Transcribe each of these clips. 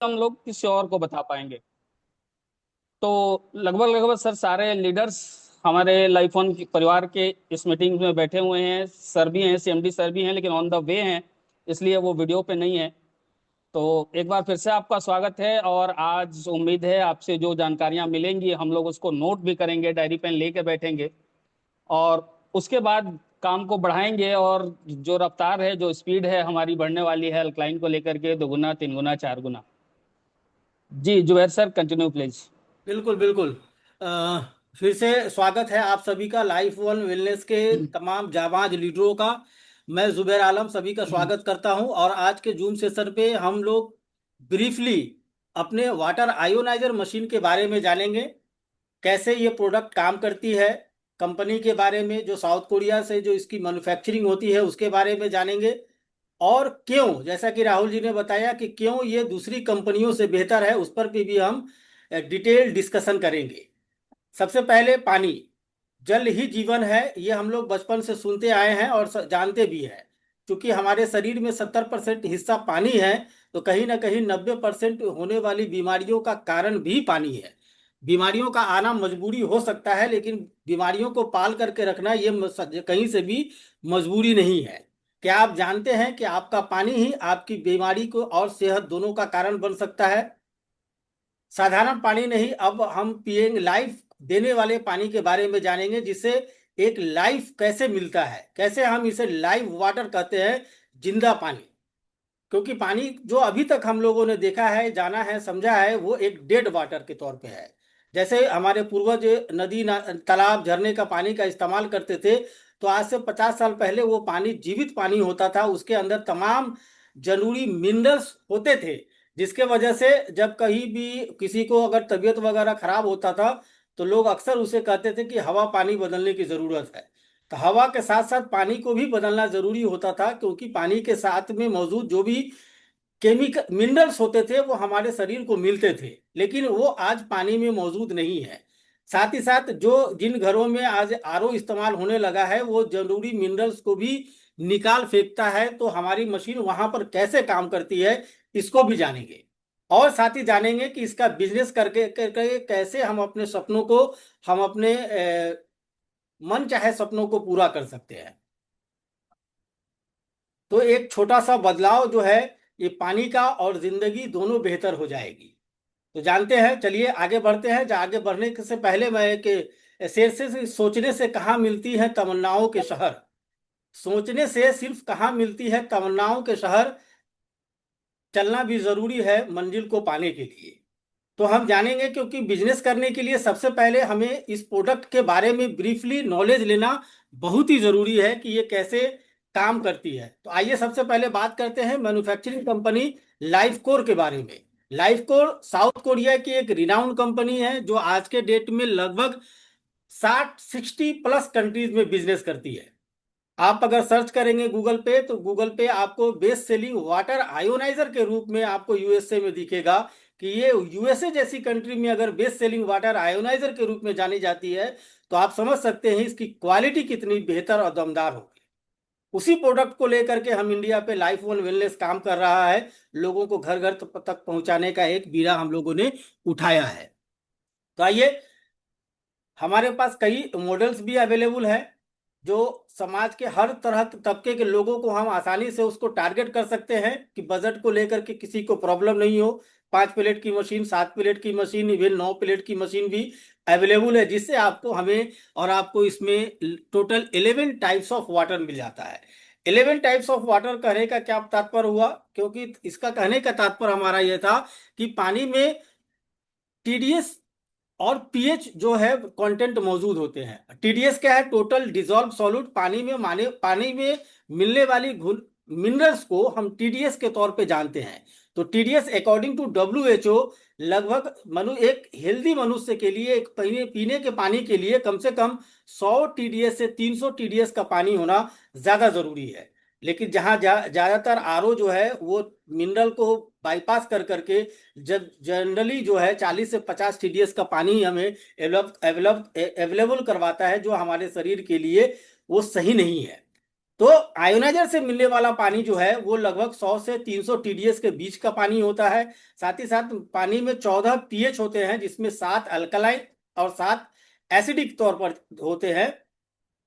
हम लोग किसी और को बता पाएंगे। तो लगभग लगभग सर सारे लीडर्स हमारे लाइफोन परिवार के इस मीटिंग में बैठे हुए हैं। सर भी हैं, सीएमडी सर भी हैं, लेकिन ऑन द वे हैं, इसलिए वो वीडियो पे नहीं है। तो एक बार फिर से आपका स्वागत है। और आज उम्मीद है आपसे जो जानकारियां मिलेंगी हम लोग उसको नोट भी करेंगे, डायरी पेन लेके बैठेंगे और उसके बाद काम को बढ़ाएंगे। और जो रफ्तार है, जो स्पीड है हमारी बढ़ने वाली है अल्कलाइन को लेकर के, 2 गुना 3 गुना 4 गुना। जी जुबैर सर, कंटिन्यू प्लीज। बिल्कुल बिल्कुल। अ, फिर से स्वागत है आप सभी का लाइफ वन वेलनेस के तमाम जाबाज लीडरों का। मैं जुबैर आलम सभी का स्वागत करता हूं और आज के जूम सेशन पे हम लोग ब्रीफली अपने वाटर आयोनाइजर मशीन के बारे में जानेंगे। कैसे ये प्रोडक्ट काम करती है, कंपनी के बारे में, जो साउथ कोरिया से जो इसकी मैन्युफैक्चरिंग होती है उसके बारे में जानेंगे। और क्यों, जैसा कि राहुल जी ने बताया कि क्यों ये दूसरी कंपनियों से बेहतर है, उस पर भी हम डिटेल डिस्कशन करेंगे। सबसे पहले पानी, जल ही जीवन है, ये हम लोग बचपन से सुनते आए हैं और जानते भी हैं। क्योंकि हमारे शरीर में 70% हिस्सा पानी है, तो कहीं ना कहीं 90% होने वाली बीमारियों का कारण भी पानी है। बीमारियों का आना मजबूरी हो सकता है, लेकिन बीमारियों को पाल करके रखना ये कहीं से भी मजबूरी नहीं है। क्या आप जानते हैं कि आपका पानी ही आपकी बीमारी को और सेहत दोनों का कारण बन सकता है? साधारण पानी नहीं, अब हम पिएंगे लाइफ देने वाले पानी के बारे में जानेंगे, जिससे एक लाइफ कैसे मिलता है, कैसे हम इसे लाइव वाटर कहते हैं, जिंदा पानी। क्योंकि पानी जो अभी तक हम लोगों ने देखा है, जाना है, समझा है, वो एक डेड वाटर के तौर पे है। जैसे हमारे पूर्वज नदी तालाब झरने का पानी का इस्तेमाल करते थे, तो आज से 50 साल पहले वो पानी जीवित पानी होता था, उसके अंदर तमाम जरूरी मिनरल्स होते थे। जिसके वजह से जब कहीं भी किसी को अगर तबीयत वगैरह खराब होता था, तो लोग अक्सर उसे कहते थे कि हवा पानी बदलने की जरूरत है। तो हवा के साथ साथ पानी को भी बदलना जरूरी होता था, क्योंकि पानी के साथ में मौजूद जो भी केमिकल मिनरल्स होते थे वो हमारे शरीर को मिलते थे, लेकिन वो आज पानी में मौजूद नहीं है। साथ ही साथ जो जिन घरों में आज आरओ इस्तेमाल होने लगा है, वो जरूरी मिनरल्स को भी निकाल फेंकता है। तो हमारी मशीन वहां पर कैसे काम करती है, इसको भी जानेंगे। और साथ ही जानेंगे कि इसका बिजनेस करके करके कैसे हम अपने सपनों को, हम अपने मन चाहे सपनों को पूरा कर सकते हैं। तो एक छोटा सा बदलाव जो है, ये पानी का और जिंदगी दोनों बेहतर हो जाएगी। तो जानते हैं, चलिए आगे बढ़ते हैं। आगे बढ़ने से पहले मैं कि शेर से सोचने से कहाँ मिलती है तमन्नाओं के शहर। सोचने से सिर्फ कहाँ मिलती है तमन्नाओं के शहर, चलना भी जरूरी है मंजिल को पाने के लिए। तो हम जानेंगे, क्योंकि बिजनेस करने के लिए सबसे पहले हमें इस प्रोडक्ट के बारे में ब्रीफली नॉलेज लेना बहुत ही जरूरी है कि ये कैसे काम करती है। तो आइए सबसे पहले बात करते हैं मैन्युफैक्चरिंग कंपनी लाइफकोर के बारे में। लाइफकोर साउथ कोरिया की एक रिनाउंड कंपनी है, जो आज के डेट में लगभग 60 प्लस कंट्रीज में बिजनेस करती है। आप अगर सर्च करेंगे गूगल पे, तो गूगल पे आपको बेस्ट सेलिंग वाटर आयोनाइजर के रूप में आपको यूएसए में दिखेगा। कि ये यूएसए जैसी कंट्री में अगर बेस्ट सेलिंग वाटर आयोनाइजर के रूप में जानी जाती है, तो आप समझ सकते हैं इसकी क्वालिटी कितनी बेहतर और दमदार होगी। उसी प्रोडक्ट को लेकर के हम इंडिया पे लाइफ वन वेलनेस काम कर रहा है, लोगों को घर घर तक पहुंचाने का एक बीड़ा हम लोगों ने उठाया है। तो आइए, हमारे पास कई मॉडल्स भी अवेलेबल है, जो समाज के हर तरह के तबके के लोगों को हम आसानी से उसको टारगेट कर सकते हैं, कि बजट को लेकर के किसी को प्रॉब्लम नहीं हो। 5 प्लेट की मशीन, 7 प्लेट की मशीन, इवन 9 प्लेट की मशीन भी अवेलेबल है, जिससे आपको हमें और आपको इसमें टोटल 11 टाइप्स ऑफ वाटर मिल जाता है। 11 टाइप्स ऑफ वाटर कहने का क्या तात्पर्य हुआ? क्योंकि इसका कहने का तात्पर्य हमारा यह था कि पानी में टीडीएस और पीएच जो है कंटेंट मौजूद होते हैं। टीडीएस क्या है? Total dissolve solute. पानी में माने पानी में मिलने वाली घुल मिनरल्स को हम टीडीएस के तौर पे जानते हैं। तो टीडीएस अकॉर्डिंग टू डब्ल्यूएचओ, लगभग एक हेल्दी मनुष्य के लिए, एक पीने के पानी के लिए कम से कम 100 टीडीएस से 300 टीडीएस का पानी होना ज्यादा जरूरी है। लेकिन जहाँ ज्यादातर आरओ जो है वो मिनरल को बाईपास कर करके जब जनरली जो है 40 से 50 टीडीएस का पानी हमें अवेलेबल करवाता है, जो हमारे शरीर के लिए वो सही नहीं है। तो आयोनाइजर से मिलने वाला पानी जो है वो लगभग 100 से 300 टीडीएस के बीच का पानी होता है। साथ ही साथ पानी में 14 पीएच होते हैं, जिसमें 7 अल्कलाइन और 7 एसिडिक तौर पर होते हैं।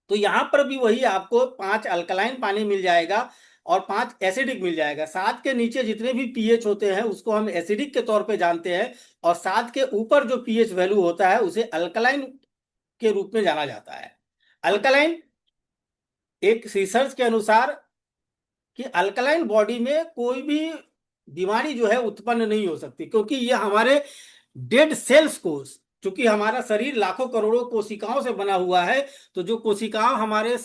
तो यहाँ पर भी वही आपको 5 अल्कलाइन पानी मिल जाएगा और 5 एसिडिक मिल जाएगा। 7 के नीचे जितने भी पीएच होते हैं उसको हम एसिडिक के तौर पे जानते हैं, और 7 के ऊपर जो पीएच वैल्यू होता है उसे अल्कलाइन के रूप में जाना जाता है। अल्कलाइन, एक रिसर्च के अनुसार, कि अल्कलाइन बॉडी में कोई भी बीमारी जो है उत्पन्न नहीं हो सकती, क्योंकि ये हमारे डेड सेल्स को, चूंकि हमारा शरीर लाखों करोड़ों कोशिकाओं से बना हुआ है, तो जो कोशिकाओं हमारे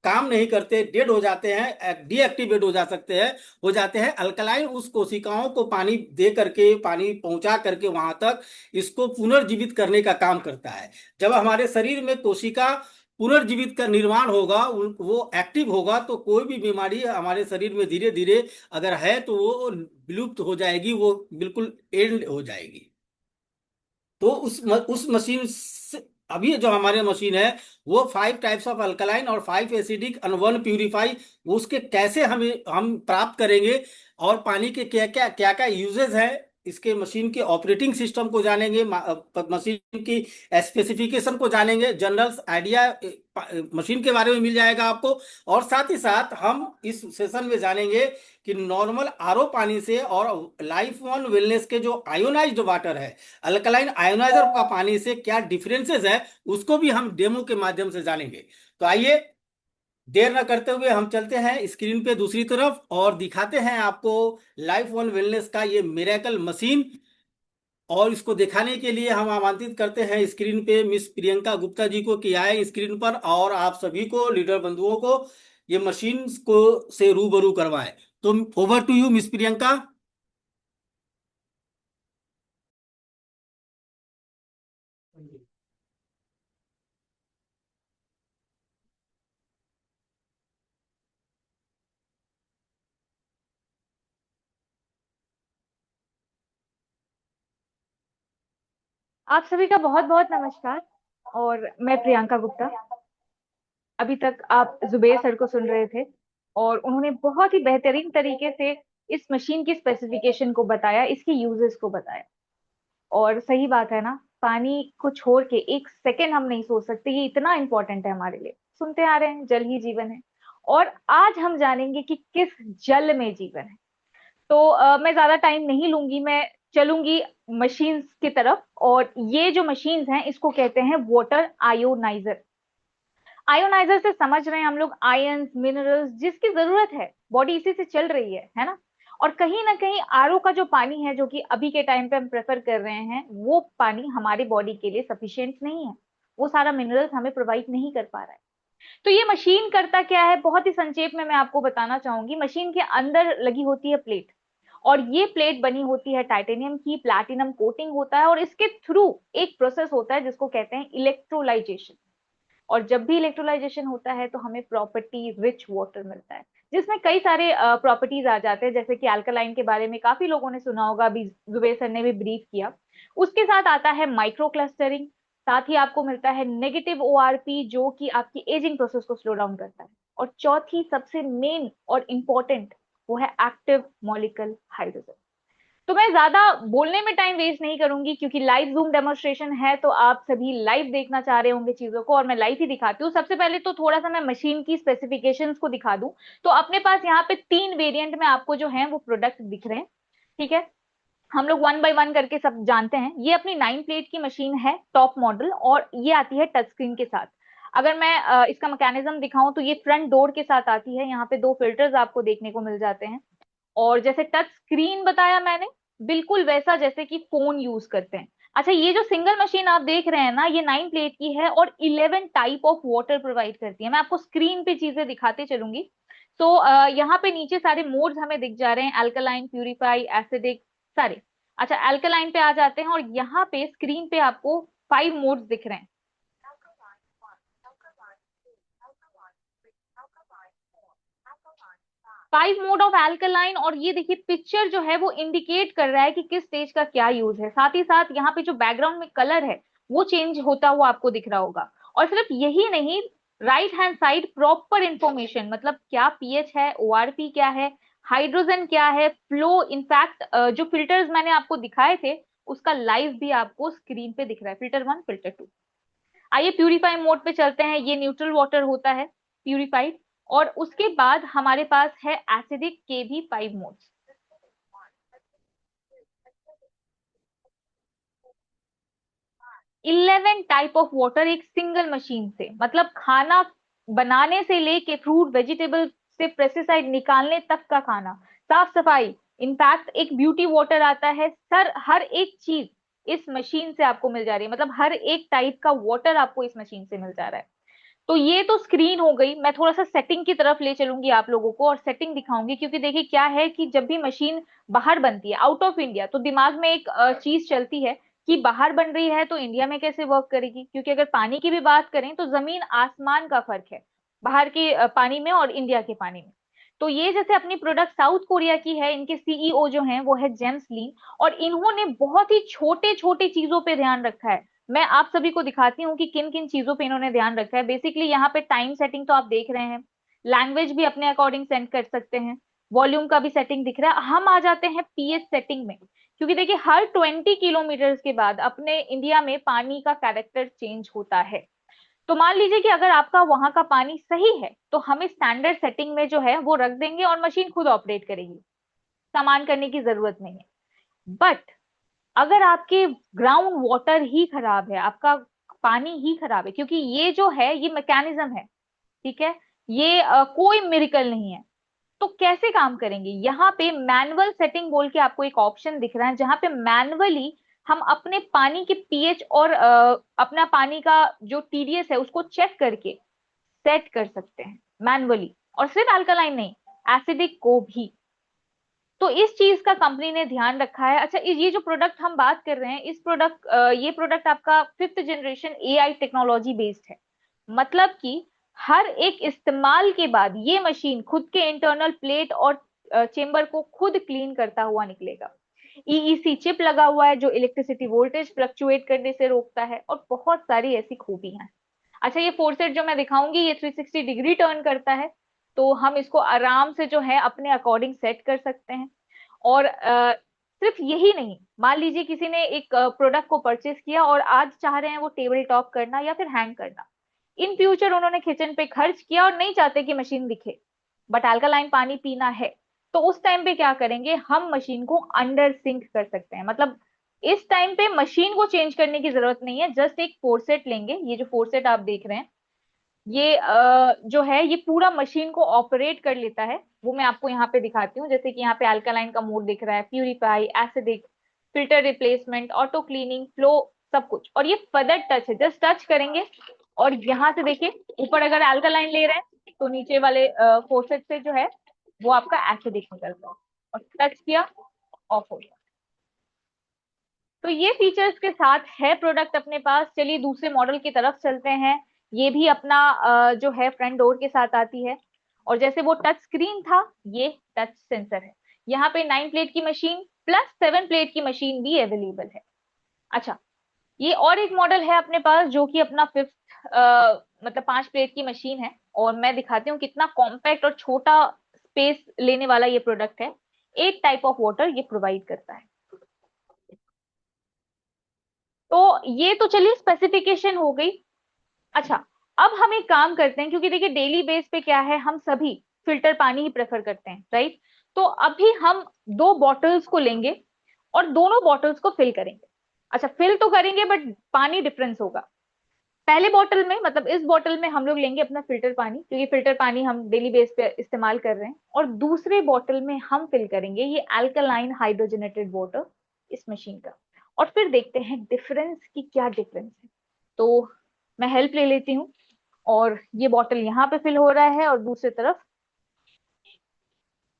काम नहीं करते, डेड हो जाते हैं, डीएक्टिवेट हो जा सकते हैं, हो जाते हैं, अल्कलाइन उस कोशिकाओं को पानी दे करके, पानी पहुंचा करके वहां तक इसको पुनर्जीवित करने का काम करता है। जब हमारे शरीर में कोशिका पुनर्जीवित का निर्माण होगा, वो एक्टिव होगा, तो कोई भी बीमारी हमारे शरीर में धीरे धीरे अगर है तो वो विलुप्त हो जाएगी, वो बिल्कुल एंड हो जाएगी। तो उस मशीन से, अभी जो हमारे मशीन है वो 5 टाइप्स ऑफ अल्कलाइन और 5 एसिडिक एंड 1 प्यूरिफाई, उसके कैसे हम प्राप्त करेंगे, और पानी के क्या क्या यूजेस है, इसके मशीन के ऑपरेटिंग सिस्टम को जानेंगे, मशीन की स्पेसिफिकेशन को जानेंगे, जनरल आइडिया मशीन के बारे में मिल जाएगा आपको। और साथ ही साथ हम इस सेशन में जानेंगे कि नॉर्मल आरओ पानी से और लाइफ वन वेलनेस के जो आयोनाइज्ड वाटर है, अल्कलाइन आयोनाइजर का पानी से क्या डिफरेंसेस है, उसको भी हम डेमो के माध्यम से जानेंगे। तो आइए देर न करते हुए हम चलते हैं स्क्रीन पे दूसरी तरफ और दिखाते हैं आपको लाइफ वन वेलनेस का ये मिरेकल मशीन। और इसको दिखाने के लिए हम आमंत्रित करते हैं स्क्रीन पे मिस प्रियंका गुप्ता जी को, कि आए स्क्रीन पर और आप सभी को, लीडर बंधुओं को, ये मशीन को से रूबरू करवाएं। तो over to you Miss Priyanka. आप सभी का बहुत बहुत नमस्कार। और मैं प्रियंका गुप्ता। अभी तक आप जुबेर सर को सुन रहे थे और उन्होंने बहुत ही बेहतरीन तरीके से इस मशीन की स्पेसिफिकेशन को बताया, इसकी यूजेस को बताया। और सही बात है ना, पानी को छोड़ के एक सेकंड हम नहीं सोच सकते, ये इतना इंपॉर्टेंट है हमारे लिए। सुनते आ रहे हैं, जल ही जीवन है। और आज हम जानेंगे कि किस जल में जीवन है। तो मैं ज्यादा टाइम नहीं लूंगी, मैं चलूंगी मशीन्स की तरफ। और ये जो मशीन्स हैं इसको कहते हैं वाटर आयोनाइजर। आयोनाइजर से समझ रहे हैं हम लोग आयंस, मिनरल्स, जिसकी जरूरत है, बॉडी इसी से चल रही है ना। और कहीं ना कहीं आरओ का जो पानी है, जो कि अभी के टाइम पे हम प्रेफर कर रहे हैं, वो पानी हमारी बॉडी के लिए सफिशिएंट नहीं है। वो सारा मिनरल्स हमें प्रोवाइड नहीं कर पा रहा है। तो ये मशीन करता क्या है, बहुत ही संक्षेप में मैं आपको बताना चाहूंगी। मशीन के अंदर लगी होती है प्लेट, और ये प्लेट बनी होती है टाइटेनियम की, प्लैटिनम कोटिंग होता है, और इसके थ्रू एक प्रोसेस होता है जिसको कहते हैं इलेक्ट्रोलाइजेशन। और जब भी इलेक्ट्रोलाइजेशन होता है तो हमें प्रॉपर्टी रिच वाटर मिलता है, जिसमें कई सारे प्रॉपर्टीज आ जाते हैं, जैसे कि अल्कलाइन के बारे में काफी लोगों ने सुना होगा, अभी जुबेर सर ने भी ब्रीफ किया। उसके साथ आता है माइक्रो क्लस्टरिंग। साथ ही आपको मिलता है नेगेटिव ओआरपी, जो कि आपकी एजिंग प्रोसेस को स्लो डाउन करता है। और चौथी सबसे मेन और इंपॉर्टेंट, वो है एक्टिव मॉलिक्यूलर हाइड्रोजन। तो मैं ज्यादा बोलने में टाइम वेस्ट नहीं करूंगी, क्योंकि लाइव जूम डेमोन्स्ट्रेशन है, तो आप सभी लाइव देखना चाह रहे होंगे चीजों को, और मैं लाइव ही दिखाती हूँ। सबसे पहले तो थोड़ा सा मैं मशीन की स्पेसिफिकेशंस को दिखा दूं। तो अपने पास यहाँ पे 3 वेरिएंट में आपको जो है वो प्रोडक्ट दिख रहे हैं। ठीक है, हम लोग वन बाय वन करके सब जानते हैं। ये अपनी 9 प्लेट की मशीन है, टॉप मॉडल, और ये आती है टच स्क्रीन के साथ। अगर मैं इसका मैकेनिज्म दिखाऊं तो ये फ्रंट डोर के साथ आती है। यहाँ पे 2 फिल्टर्स आपको देखने को मिल जाते हैं। और जैसे टच स्क्रीन बताया मैंने, बिल्कुल वैसा जैसे कि फोन यूज करते हैं। अच्छा, ये जो सिंगल मशीन आप देख रहे हैं ना, ये 9 प्लेट की है और 11 टाइप ऑफ वाटर प्रोवाइड करती है। मैं आपको स्क्रीन पे चीजें दिखाते चलूंगी। तो यहाँ पे नीचे सारे मोड्स हमें दिख जा रहे हैं, अल्कलाइन, प्यूरिफाई, एसिडिक, सारे। अच्छा, अल्कलाइन पे आ जाते हैं, और यहाँ पे स्क्रीन पे आपको 5 मोड्स दिख रहे हैं। 5 मोड ऑफ एल्कलाइन। और ये देखिए पिक्चर जो है वो इंडिकेट कर रहा है कि किस स्टेज का क्या यूज है। साथ ही साथ यहाँ पे जो बैकग्राउंड में कलर है वो चेंज होता हुआ आपको दिख रहा होगा। और सिर्फ यही नहीं, right hand side proper information, मतलब क्या पीएच है, ओआरपी क्या है, हाइड्रोजन क्या है, फ्लो, इनफैक्ट जो फिल्टर्स मैंने आपको दिखाए थे उसका लाइव भी आपको स्क्रीन पे दिख रहा है, फिल्टर 1, फिल्टर 2। आइए प्यूरिफाई मोड पे चलते हैं। ये न्यूट्रल वाटर होता है, प्यूरिफाइड। और उसके बाद हमारे पास है एसिडिक के भी 5 मोड्स। 11 टाइप ऑफ वाटर एक सिंगल मशीन से, मतलब खाना बनाने से लेके फ्रूट वेजिटेबल से पेस्टिसाइड निकालने तक का खाना, साफ सफाई, इनफैक्ट एक ब्यूटी वाटर आता है सर, हर एक चीज इस मशीन से आपको मिल जा रही है, मतलब हर एक टाइप का वाटर आपको इस मशीन से मिल जा रहा है। तो ये तो स्क्रीन हो गई। मैं थोड़ा सा सेटिंग की तरफ ले चलूंगी आप लोगों को और सेटिंग दिखाऊंगी, क्योंकि देखिए क्या है कि जब भी मशीन बाहर बनती है आउट ऑफ इंडिया, तो दिमाग में एक चीज चलती है कि बाहर बन रही है तो इंडिया में कैसे वर्क करेगी, क्योंकि अगर पानी की भी बात करें तो जमीन आसमान का फर्क है बाहर के पानी में और इंडिया के पानी में। तो ये जैसे अपनी प्रोडक्ट साउथ कोरिया की है, इनके सीईओ जो हैं वो है जेम्स लीन, और इन्होंने बहुत ही छोटे छोटे चीजों पे ध्यान रखा है। मैं आप सभी को दिखाती हूँ कि किन किन चीजों पे इन्होंने ध्यान रखा है। बेसिकली यहाँ पे टाइम सेटिंग तो आप देख रहे हैं, लैंग्वेज भी अपने अकॉर्डिंग सेट कर सकते हैं, वॉल्यूम का भी सेटिंग दिख रहा है। हम आ जाते हैं पीएच सेटिंग में, क्योंकि देखिए हर 20 किलोमीटर के बाद अपने इंडिया में पानी का कैरेक्टर चेंज होता है। तो मान लीजिए कि अगर आपका वहां का पानी सही है तो हम इस स्टैंडर्ड सेटिंग में जो है वो रख देंगे और मशीन खुद ऑपरेट करेगी, सामान करने की जरूरत नहीं है। बट अगर आपके ग्राउंड वाटर ही खराब है, आपका पानी ही खराब है, क्योंकि ये जो है ये मैकेनिज्म है, ठीक है, ये कोई मिरेकल नहीं है, तो कैसे काम करेंगे? यहाँ पे मैनुअल सेटिंग बोल के आपको एक ऑप्शन दिख रहा है, जहां पे मैनुअली हम अपने पानी के पीएच और अपना पानी का जो टीडीएस है उसको चेक करके सेट कर सकते हैं मैनुअली। और सिर्फ अल्कलाइन नहीं, एसिडिक को भी। तो इस चीज का कंपनी ने ध्यान रखा है। अच्छा, ये जो प्रोडक्ट हम बात कर रहे हैं, ये प्रोडक्ट आपका 5th generation AI technology based है, मतलब कि हर एक इस्तेमाल के बाद ये मशीन खुद के इंटरनल प्लेट और चेंबर को खुद क्लीन करता हुआ निकलेगा। ईईसी चिप लगा हुआ है जो इलेक्ट्रिसिटी वोल्टेज फ्लक्चुएट करने से रोकता है, और बहुत सारी ऐसी खूबियां हैं। अच्छा, ये फोरसेट जो मैं दिखाऊंगी ये 360 डिग्री टर्न करता है, तो हम इसको आराम से जो है अपने अकॉर्डिंग सेट कर सकते हैं। और सिर्फ यही नहीं, मान लीजिए किसी ने एक प्रोडक्ट को परचेस किया और आज चाह रहे हैं वो टेबल टॉप करना या फिर हैंग करना, इन फ्यूचर उन्होंने किचन पे खर्च किया और नहीं चाहते कि मशीन दिखे, बट अल्कलाइन पानी पीना है, तो उस टाइम पे क्या करेंगे, हम मशीन को अंडर सिंक कर सकते हैं। मतलब इस टाइम पे मशीन को चेंज करने की जरूरत नहीं है, जस्ट एक फोरसेट लेंगे, ये जो फोरसेट आप देख रहे हैं ये जो है ये पूरा मशीन को ऑपरेट कर लेता है। वो मैं आपको यहाँ पे दिखाती हूँ, जैसे कि यहाँ पे अल्कालाइन का मोड दिख रहा है, purify, acidic, filter replacement, auto cleaning, flow, सब कुछ। और ये फदर टच है, जस्ट टच करेंगे और यहाँ से देखिए ऊपर अगर अल्कालाइन ले रहे हैं तो नीचे वाले फोर्सेट से जो है वो आपका एसिडिक निकलता है, और टच किया ऑफ हो गया। तो ये फीचर्स के साथ है प्रोडक्ट अपने पास। चलिए दूसरे मॉडल की तरफ चलते हैं। ये भी अपना जो है फ्रंट डोर के साथ आती है, और जैसे वो टच स्क्रीन था ये टच सेंसर है। यहाँ पे 9 प्लेट की मशीन प्लस 7 प्लेट की मशीन भी अवेलेबल है। अच्छा, ये और एक मॉडल है अपने पास जो कि अपना 5th मतलब 5 प्लेट की मशीन है, और मैं दिखाती हूँ कितना कॉम्पैक्ट और छोटा स्पेस लेने वाला ये प्रोडक्ट है। 8 टाइप ऑफ वाटर ये प्रोवाइड करता है। तो ये तो चलिए स्पेसिफिकेशन हो गई। अच्छा, अब हम एक काम करते हैं, क्योंकि देखिए डेली बेस पे क्या है, हम सभी फिल्टर पानी ही प्रेफर करते हैं, राइट? तो अभी हम 2 बॉटल्स को लेंगे और दोनों बॉटल्स को फिल करेंगे। अच्छा, फिल तो करेंगे बट पानी डिफरेंस होगा। पहले बॉटल में, मतलब इस बॉटल में हम लोग लेंगे अपना फिल्टर पानी, क्योंकि फिल्टर पानी हम डेली बेस पे इस्तेमाल कर रहे हैं, और दूसरे बॉटल में हम फिल करेंगे ये अल्कलाइन हाइड्रोजनेटेड वाटर इस मशीन का, और फिर देखते हैं डिफरेंस की क्या डिफरेंस है। तो मैं हेल्प ले लेती हूँ, और ये बॉटल यहाँ पे फिल हो रहा है और दूसरी तरफ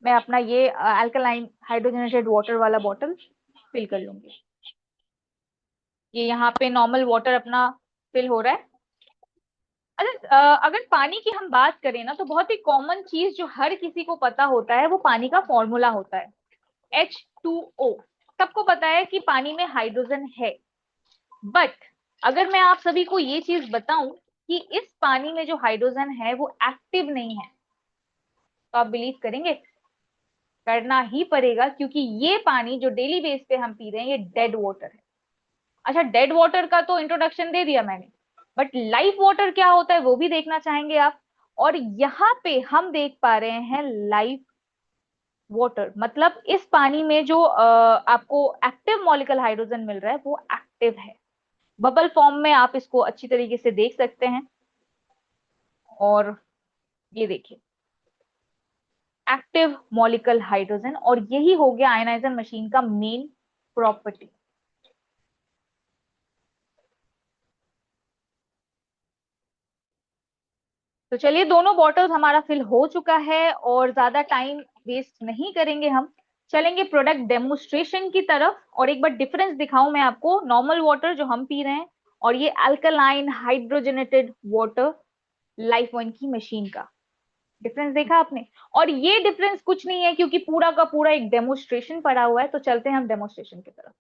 मैं अपना ये अल्कलाइन हाइड्रोजनेटेड वाटर वाला बॉटल फिल कर लूंगी। ये यहाँ पे नॉर्मल वाटर अपना फिल हो रहा है। अच्छा, अगर पानी की हम बात करें ना, तो बहुत ही कॉमन चीज जो हर किसी को पता होता है वो पानी का फॉर्मूला होता है, H2O। सबको पता है कि पानी में हाइड्रोजन है, बट अगर मैं आप सभी को ये चीज बताऊं कि इस पानी में जो हाइड्रोजन है वो एक्टिव नहीं है, तो आप बिलीव करेंगे? करना ही पड़ेगा, क्योंकि ये पानी जो डेली बेस पे हम पी रहे हैं ये डेड वाटर है। अच्छा, डेड वाटर का तो इंट्रोडक्शन दे दिया मैंने, बट लाइफ वाटर क्या होता है वो भी देखना चाहेंगे आप। और यहाँ पे हम देख पा रहे हैं लाइफ वाटर, मतलब इस पानी में जो आपको एक्टिव मॉलिक्यूल हाइड्रोजन मिल रहा है वो एक्टिव है, बबल फॉर्म में आप इसको अच्छी तरीके से देख सकते हैं। और ये देखिए, एक्टिव मॉलिक्यूल हाइड्रोजन, और यही हो गया आयनाइजर मशीन का मेन प्रॉपर्टी। तो चलिए, दोनों बॉटल्स हमारा फिल हो चुका है और ज्यादा टाइम वेस्ट नहीं करेंगे, हम चलेंगे प्रोडक्ट डेमोस्ट्रेशन की तरफ। और एक बार डिफरेंस दिखाऊं मैं आपको, नॉर्मल वाटर जो हम पी रहे हैं और ये alkaline hydrogenated water life one की मशीन का डिफरेंस देखा आपने। और ये डिफरेंस कुछ नहीं है, क्योंकि पूरा का पूरा एक डेमोस्ट्रेशन पड़ा हुआ है। तो चलते हैं हम डेमोस्ट्रेशन की तरफ।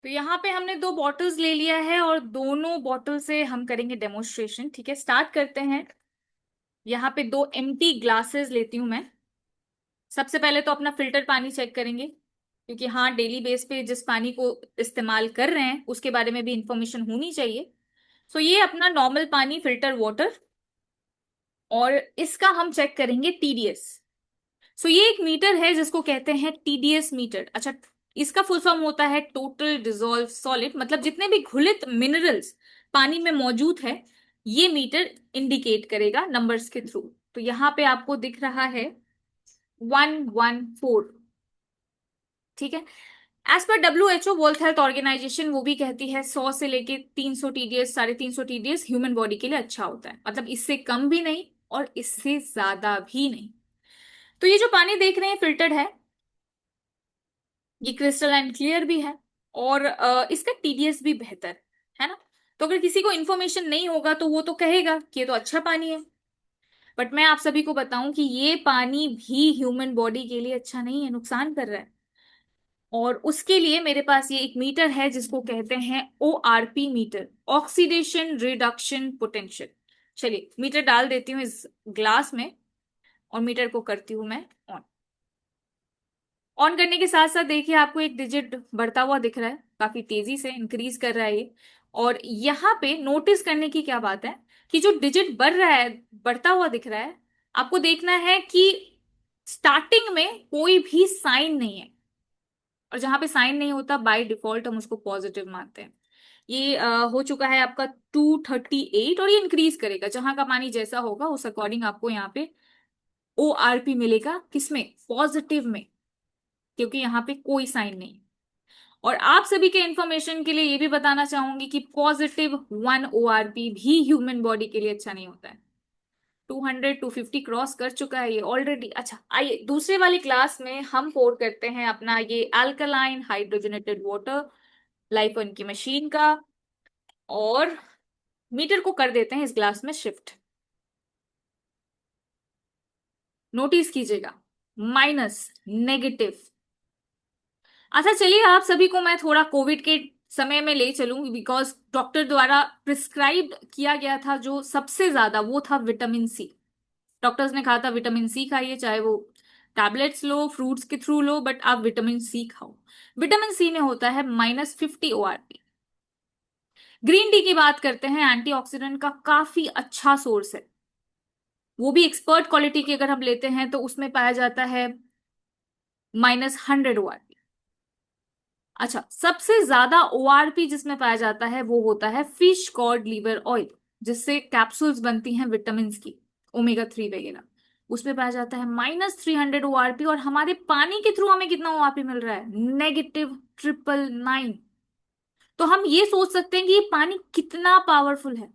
तो यहाँ पे हमने दो बॉटल्स ले लिया है और दोनों बॉटल से हम करेंगे डेमोस्ट्रेशन। ठीक है, स्टार्ट करते हैं। यहाँ पे दो एम्प्टी ग्लासेस लेती हूँ मैं। सबसे पहले तो अपना फिल्टर पानी चेक करेंगे, क्योंकि हाँ, डेली बेस पे जिस पानी को इस्तेमाल कर रहे हैं उसके बारे में भी इंफॉर्मेशन होनी चाहिए। सो ये अपना नॉर्मल पानी, फिल्टर वाटर, और इसका हम चेक करेंगे टीडीएस। सो ये एक मीटर है जिसको कहते हैं टीडीएस मीटर। अच्छा, इसका फुल फॉर्म होता है टोटल डिसॉल्व सॉलिड, मतलब जितने भी घुलित मिनरल्स पानी में मौजूद है ये मीटर इंडिकेट करेगा नंबर्स के थ्रू। तो यहाँ पे आपको दिख रहा है 114। ठीक है, as per WHO world health organisation वो भी कहती है 100 से लेके 300 टीडीएस, 350 टीडीएस ह्यूमन बॉडी के लिए अच्छा होता है, मतलब इससे कम भी नहीं और इससे ज्यादा भी नहीं। तो ये जो पानी देख रहे हैं फिल्टर्ड है, ये क्रिस्टलाइन क्लियर भी है और इसका टीडीएस भी बेहतर है ना। तो अगर किसी को इन्फॉर्मेशन नहीं होगा तो वो तो कहेगा कि ये तो अच्छा पानी है, बट मैं आप सभी को बताऊं कि ये पानी भी ह्यूमन बॉडी के लिए अच्छा नहीं है, नुकसान कर रहा है। और उसके लिए मेरे पास ये एक मीटर है जिसको कहते हैं ORP meter, oxidation reduction potential. चलिए मीटर डाल देती हूँ इस ग्लास में और मीटर को करती हूं मैं ऑन। ऑन करने के साथ साथ देखिए आपको एक डिजिट बढ़ता हुआ दिख रहा है, काफी तेजी से इंक्रीज कर रहा है ये। और यहाँ पे नोटिस करने की क्या बात है कि जो डिजिट बढ़ रहा है, बढ़ता हुआ दिख रहा है, आपको देखना है कि स्टार्टिंग में कोई भी साइन नहीं है, और जहां पे साइन नहीं होता बाय डिफॉल्ट हम उसको पॉजिटिव मानते हैं। ये हो चुका है आपका 238 और ये इंक्रीज करेगा, जहां का पानी जैसा होगा उस अकॉर्डिंग आपको यहाँ पे ORP मिलेगा, किसमें? पॉजिटिव में, क्योंकि यहाँ पे कोई साइन नहीं। और आप सभी के इंफॉर्मेशन के लिए ये भी बताना चाहूंगी कि +1 ORP भी ह्यूमन बॉडी के लिए अच्छा नहीं होता है। 200 250 क्रॉस कर चुका है ये ऑलरेडी। अच्छा, आइए दूसरे वाली क्लास में हम पोर करते हैं अपना ये alkaline hydrogenated water life one की मशीन का, और मीटर को कर देते हैं इस ग्लास में शिफ्ट। नोटिस कीजिएगा, माइनस, नेगेटिव। अच्छा चलिए, आप सभी को मैं थोड़ा कोविड के समय में ले चलूंगी, बिकॉज डॉक्टर द्वारा प्रिस्क्राइब किया गया था जो सबसे ज्यादा, वो था विटामिन सी। डॉक्टर्स ने कहा था विटामिन सी खाइए, चाहे वो टैबलेट्स लो, फ्रूट्स के थ्रू लो, बट आप विटामिन सी खाओ। विटामिन सी में होता है -50 ORP। ग्रीन टी की बात करते हैं, एंटीऑक्सीडेंट का काफी अच्छा सोर्स है, वो भी एक्सपर्ट क्वालिटी की अगर हम लेते हैं तो उसमें पाया जाता है -100 ORP। अच्छा, सबसे ज्यादा ORP जिसमें पाया जाता है वो होता है फिश कॉड लीवर ऑयल, जिससे कैप्सूल्स बनती हैं विटामिन की, ओमेगा 3 वगैरह, उसमें पाया जाता है -300 ORP, और हमारे पानी के थ्रू हमें कितना ORP मिल रहा है? -999। तो हम ये सोच सकते हैं कि ये पानी कितना पावरफुल है।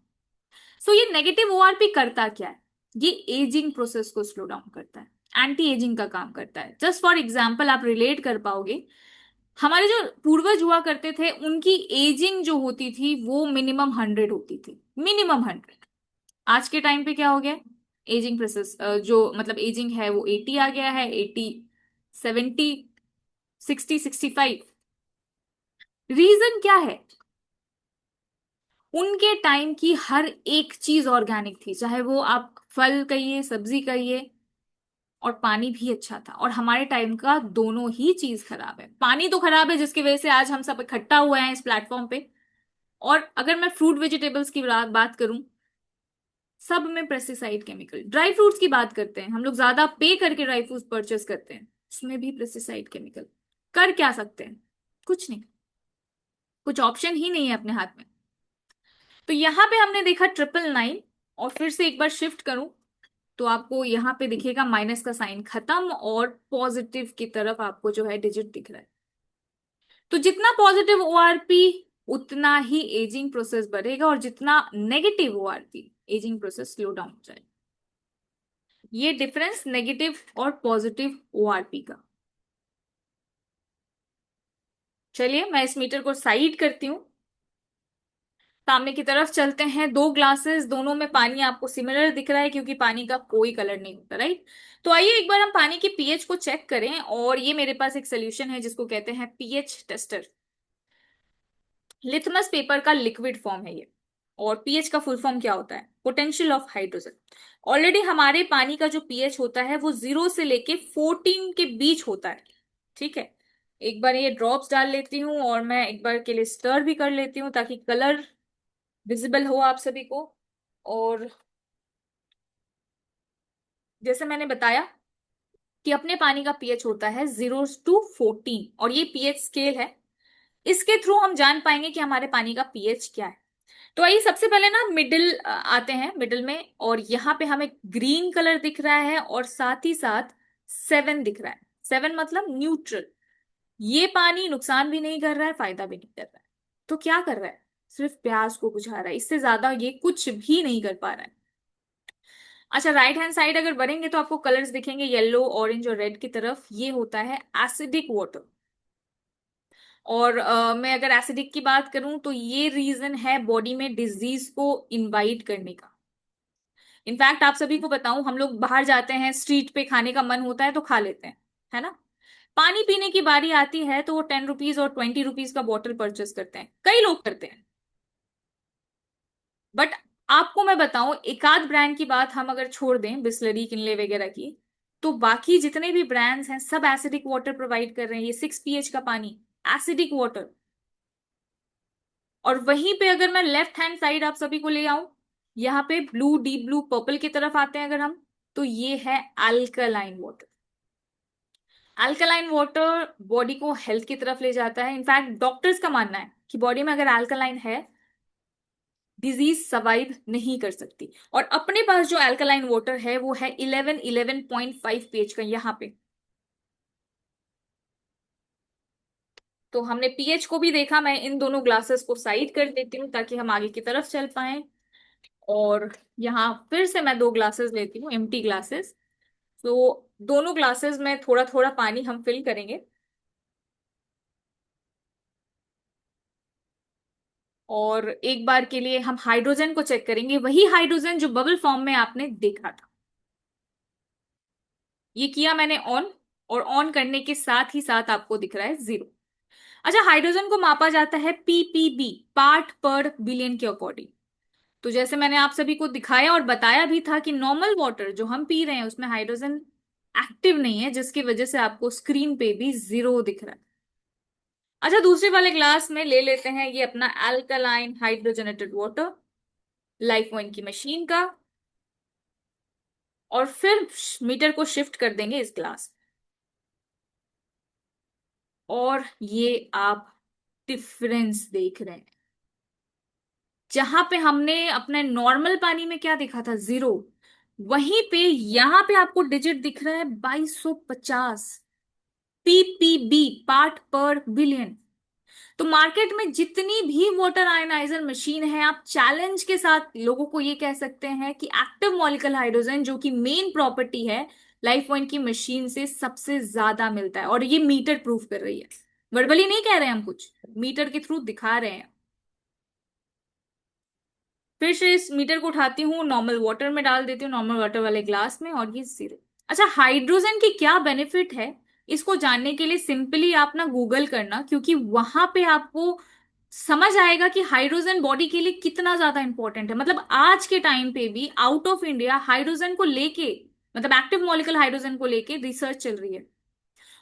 सो ये नेगेटिव ORP करता क्या है? ये एजिंग प्रोसेस को स्लो डाउन करता है, एंटी एजिंग का काम करता है। जस्ट फॉर एग्जाम्पल आप रिलेट कर पाओगे, हमारे जो पूर्वज हुआ करते थे उनकी एजिंग जो होती थी वो मिनिमम 100 होती थी, मिनिमम 100। आज के टाइम पे क्या हो गया? एजिंग प्रोसेस जो मतलब एजिंग है वो 80 आ गया है, 80, 70, 60, 65। रीजन क्या है? उनके टाइम की हर एक चीज ऑर्गेनिक थी, चाहे वो आप फल कहिए, सब्जी कहिए, और पानी भी अच्छा था। और हमारे टाइम का दोनों ही चीज खराब है। पानी तो खराब है जिसकी वजह से आज हम सब इकट्ठा हुए हैं इस प्लेटफॉर्म पे। और अगर मैं फ्रूट वेजिटेबल्स की बात करूं, सब में पेस्टिसाइड केमिकल। ड्राई फ्रूट्स की बात करते हैं, हम लोग ज्यादा पे करके ड्राई फ्रूट्स परचेस करते हैं, उसमें भी पेस्टिसाइड केमिकल। कर क्या सकते हैं? कुछ नहीं, कुछ ऑप्शन ही नहीं है अपने हाथ में। तो यहां पे हमने देखा 999, और फिर से एक बार शिफ्ट करूं तो आपको यहाँ पे दिखेगा माइनस का साइन खत्म, और पॉजिटिव की तरफ आपको जो है डिजिट दिख रहा है। तो जितना पॉजिटिव ORP उतना ही एजिंग प्रोसेस बढ़ेगा, और जितना negative ORP ageing process slow down हो जाएगा। ये डिफरेंस नेगेटिव और पॉजिटिव ORP का। चलिए मैं इस मीटर को साइड करती हूँ, सामने की तरफ चलते हैं। दो ग्लासेस, दोनों में पानी आपको सिमिलर दिख रहा है क्योंकि पानी का कोई कलर नहीं होता, राइट? तो आइए एक बार हम पानी के पीएच को चेक करें। और ये मेरे पास एक सोल्यूशन है जिसको कहते हैं पीएच टेस्टर। लिथमस पेपर का लिक्विड फॉर्म है ये। और पीएच का फुल फॉर्म क्या होता है? Potential of hydrogen. ऑलरेडी हमारे पानी का जो पीएच होता है वो 0 से लेके 14 के बीच होता है, ठीक है? एक बार ये ड्रॉप्स डाल लेती हूँ और मैं एक बार के लिए स्टर भी कर लेती हूँ ताकि कलर विजिबल हो आप सभी को। और जैसे मैंने बताया कि अपने पानी का पीएच होता है 0 to 14, और ये पीएच स्केल है। इसके थ्रू हम जान पाएंगे कि हमारे पानी का पीएच क्या है। तो आइए सबसे पहले ना मिडिल आते हैं, मिडिल में। और यहाँ पे हमें ग्रीन कलर दिख रहा है और साथ ही साथ 7 दिख रहा है। 7 मतलब न्यूट्रल। ये पानी नुकसान भी नहीं कर रहा है, फायदा भी नहीं कर रहा है। तो क्या कर रहा है? सिर्फ प्यास को बुझा रहा है, इससे ज्यादा ये कुछ भी नहीं कर पा रहा है। अच्छा, राइट हैंड साइड अगर बढ़ेंगे तो आपको कलर्स दिखेंगे, येलो, ऑरेंज और रेड की तरफ। ये होता है एसिडिक वाटर। और मैं अगर एसिडिक की बात करूं तो ये रीजन है बॉडी में डिजीज को इनवाइट करने का। इनफैक्ट आप सभी को बताऊं, हम लोग बाहर जाते हैं, स्ट्रीट पे खाने का मन होता है तो खा लेते हैं, है ना? पानी पीने की बारी आती है तो वो 10 रुपीज और 20 रुपीज का बॉटल परचेस करते हैं, कई लोग करते हैं। बट आपको मैं बताऊं, एकाध ब्रांड की बात हम अगर छोड़ दें, बिस्लरी, किनले वगैरह की, तो बाकी जितने भी ब्रांड्स हैं सब एसिडिक वाटर प्रोवाइड कर रहे हैं। ये 6 pH का पानी, एसिडिक वाटर। और वहीं पे अगर मैं लेफ्ट हैंड साइड आप सभी को ले आऊं, यहाँ पे ब्लू, डीप ब्लू, पर्पल की तरफ आते हैं अगर हम, तो ये है alkaline water. Alkaline water body को हेल्थ की तरफ ले जाता है। इनफैक्ट डॉक्टर्स का मानना है कि बॉडी में अगर अल्कलाइन है, डिजीज सर्वाइव नहीं कर सकती। और अपने पास जो अल्कलाइन वाटर है वो है 11.5 pH का यहाँ पे। तो हमने पीएच को भी देखा। मैं इन दोनों ग्लासेस को साइड कर देती हूँ ताकि हम आगे की तरफ चल पाए। और यहाँ फिर से मैं दो ग्लासेस लेती हूँ, एम्प्टी ग्लासेस। तो दोनों ग्लासेस में थोड़ा थोड़ा पानी हम फिल करेंगे। और एक बार के लिए हम हाइड्रोजन को चेक करेंगे, वही हाइड्रोजन जो बबल फॉर्म में आपने देखा था। ये किया मैंने ऑन, और ऑन करने के साथ ही साथ आपको दिख रहा है 0। अच्छा, हाइड्रोजन को मापा जाता है पीपीबी, पार्ट पर बिलियन के अकॉर्डिंग। तो जैसे मैंने आप सभी को दिखाया और बताया भी था कि नॉर्मल वाटर जो हम पी रहे हैं उसमें हाइड्रोजन एक्टिव नहीं है, जिसकी वजह से आपको स्क्रीन पे भी 0 दिख रहा है। अच्छा, दूसरे वाले ग्लास में ले लेते हैं ये अपना alkaline hydrogenated water, life one की मशीन का। और फिर मीटर को शिफ्ट कर देंगे इस ग्लास। और ये आप डिफरेंस देख रहे हैं। जहां पे हमने अपने नॉर्मल पानी में क्या देखा था? 0, वहीं पे यहां पे आपको डिजिट दिख रहा है 2250 पीपीबी, पार्ट पर बिलियन। तो मार्केट में जितनी भी वाटर आयनाइजर मशीन है, आप चैलेंज के साथ लोगों को ये कह सकते हैं कि एक्टिव मॉलिक्यूलर हाइड्रोजन जो कि मेन प्रॉपर्टी है लाइफ पॉइंट की मशीन से सबसे ज्यादा मिलता है। और ये मीटर प्रूफ कर रही है, वर्बली नहीं कह रहे हैं हम, कुछ मीटर के थ्रू दिखा रहे हैं। फिर से इस मीटर को उठाती हूँ, नॉर्मल वाटर में डाल देती हूँ, नॉर्मल वाटर वाले ग्लास में, और ये जीरो। अच्छा, हाइड्रोजन की क्या बेनिफिट है इसको जानने के लिए सिंपली आप ना गूगल करना, क्योंकि वहां पे आपको समझ आएगा कि हाइड्रोजन बॉडी के लिए कितना ज्यादा इंपॉर्टेंट है। मतलब आज के टाइम पे भी आउट ऑफ इंडिया हाइड्रोजन को लेके, मतलब एक्टिव मॉलिक्यूलर हाइड्रोजन को लेके रिसर्च चल रही है।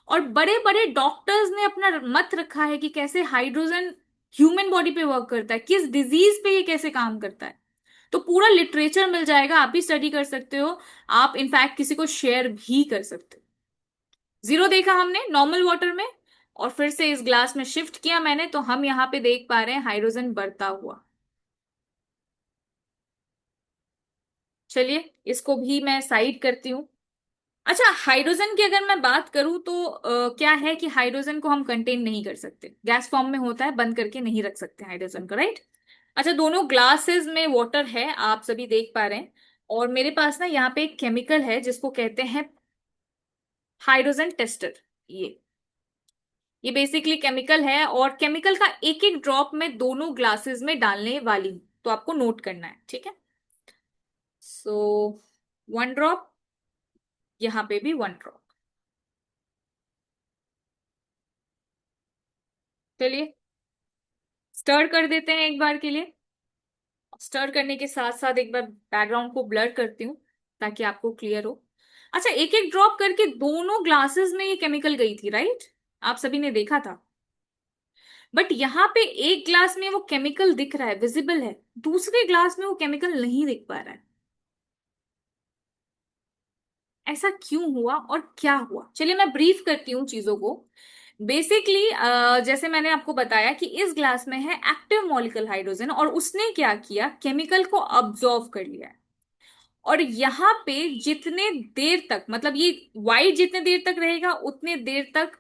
और बड़े बड़े डॉक्टर्स ने अपना मत रखा है कि कैसे हाइड्रोजन ह्यूमन बॉडी पे वर्क करता है, किस डिजीज पे ये कैसे काम करता है। तो पूरा लिटरेचर मिल जाएगा, आप भी स्टडी कर सकते हो, आप इनफैक्ट किसी को शेयर भी कर सकते हो। जीरो देखा हमने नॉर्मल वाटर में, और फिर से इस ग्लास में शिफ्ट किया मैंने, तो हम यहां पे देख पा रहे हैं हाइड्रोजन बढ़ता हुआ। चलिए इसको भी मैं साइड करती हूँ। अच्छा, हाइड्रोजन की अगर मैं बात करूं तो क्या है कि हाइड्रोजन को हम कंटेन नहीं कर सकते, गैस फॉर्म में होता है, बंद करके नहीं रख सकते हाइड्रोजन को, राइट। अच्छा, दोनों ग्लासेस में वाटर है, आप सभी देख पा रहे हैं। और मेरे पास ना यहाँ पे एक केमिकल है जिसको कहते हैं हाइड्रोजन टेस्टर। ये बेसिकली केमिकल है, और केमिकल का एक एक ड्रॉप में दोनों ग्लासेस में डालने वाली हूं, तो आपको नोट करना है, ठीक है। सो 1 ड्रॉप, यहां पे भी 1 ड्रॉप। चलिए स्टर कर देते हैं एक बार के लिए। स्टर करने के साथ साथ एक बार बैकग्राउंड को ब्लर करती हूँ ताकि आपको क्लियर हो। अच्छा, एक एक ड्रॉप करके दोनों ग्लासेस में ये केमिकल गई थी, राइट, आप सभी ने देखा था। बट यहाँ पे एक ग्लास में वो केमिकल दिख रहा है, विजिबल है, दूसरे ग्लास में वो केमिकल नहीं दिख पा रहा है। ऐसा क्यों हुआ और क्या हुआ, चलिए मैं ब्रीफ करती हूँ चीजों को। बेसिकली जैसे मैंने आपको बताया कि इस ग्लास में है एक्टिव मॉलिक्यूलर हाइड्रोजन, और उसने क्या किया, केमिकल को अब्जॉर्व कर लिया है। और यहाँ पे जितने देर तक, मतलब ये वाइट जितने देर तक रहेगा उतने देर तक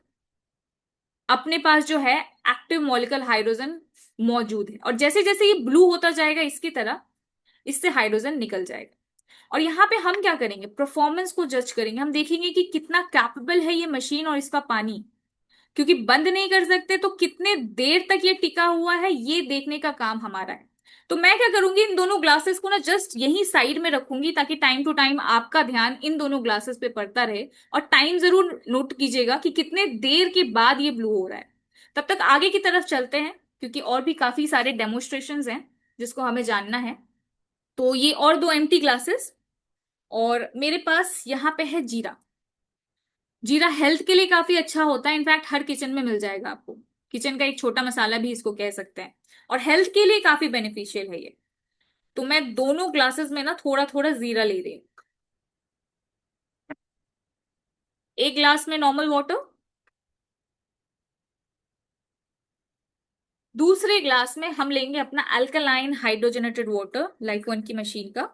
अपने पास जो है एक्टिव मॉलिक्यूलर हाइड्रोजन मौजूद है। और जैसे जैसे ये ब्लू होता जाएगा इसकी तरह, इससे हाइड्रोजन निकल जाएगा। और यहाँ पे हम क्या करेंगे, परफॉर्मेंस को जज करेंगे, हम देखेंगे कि कितना कैपेबल है ये मशीन और इसका पानी। क्योंकि बंद नहीं कर सकते, तो कितने देर तक ये टिका हुआ है ये देखने का काम हमारा है। तो मैं क्या करूंगी, इन दोनों ग्लासेस को ना जस्ट यही साइड में रखूंगी, ताकि टाइम टू टाइम आपका ध्यान इन दोनों ग्लासेस पे पड़ता रहे। और टाइम जरूर नोट कीजिएगा कि कितने देर के बाद ये ब्लू हो रहा है। तब तक आगे की तरफ चलते हैं, क्योंकि और भी काफी सारे डेमोन्स्ट्रेशंस हैं जिसको हमें जानना है। तो ये और दो एम्प्टी ग्लासेस, और मेरे पास यहाँ पे है जीरा। जीरा हेल्थ के लिए काफी अच्छा होता है, इनफैक्ट हर किचन में मिल जाएगा आपको, किचन का एक छोटा मसाला भी इसको कह सकते हैं, और हेल्थ के लिए काफी बेनिफिशियल है ये। तो मैं दोनों ग्लासेस में ना थोड़ा थोड़ा जीरा ले रही हूँ। एक ग्लास में नॉर्मल वाटर, दूसरे ग्लास में हम लेंगे अपना alkaline hydrogenated water, like one की मशीन का।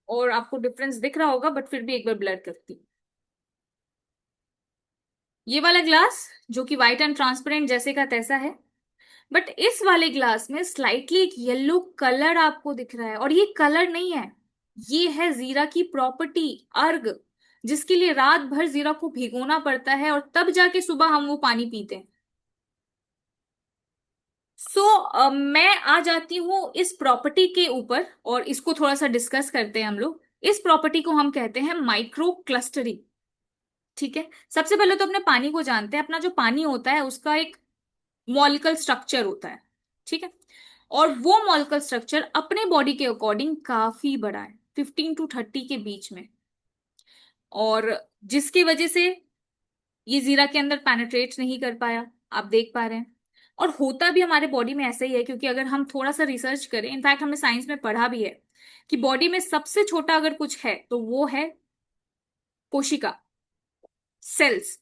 और आपको डिफरेंस दिख रहा होगा, बट फिर भी एक बार ब्लर करती हूँ। ये वाला ग्लास जो कि व्हाइट एंड ट्रांसपेरेंट जैसे का तैसा है, बट इस वाले ग्लास में स्लाइटली एक येलो कलर आपको दिख रहा है, और ये कलर नहीं है, ये है जीरा की प्रॉपर्टी, अर्ग, जिसके लिए रात भर जीरा को भिगोना पड़ता है और तब जाके सुबह हम वो पानी पीते हैं। मैं आ जाती हूँ इस प्रॉपर्टी के ऊपर, और इसको थोड़ा सा डिस्कस करते हैं हम लोग। इस प्रॉपर्टी को हम कहते हैं माइक्रो क्लस्टरिंग, ठीक है। सबसे पहले तो अपने पानी को जानते हैं, अपना जो पानी होता है उसका एक मॉलिक्यूलर स्ट्रक्चर होता है, ठीक है। और वो मॉलिक्यूलर स्ट्रक्चर अपने बॉडी के अकॉर्डिंग काफी बड़ा है, 15 to 30 के बीच में, और जिसकी वजह से ये जीरा के अंदर पेनिट्रेट नहीं कर पाया, आप देख पा रहे हैं। और होता भी हमारे बॉडी में ऐसा ही है, क्योंकि अगर हम थोड़ा सा रिसर्च करें, इनफैक्ट हमने साइंस में पढ़ा भी है कि बॉडी में सबसे छोटा अगर कुछ है तो वो है कोशिका, सेल्स।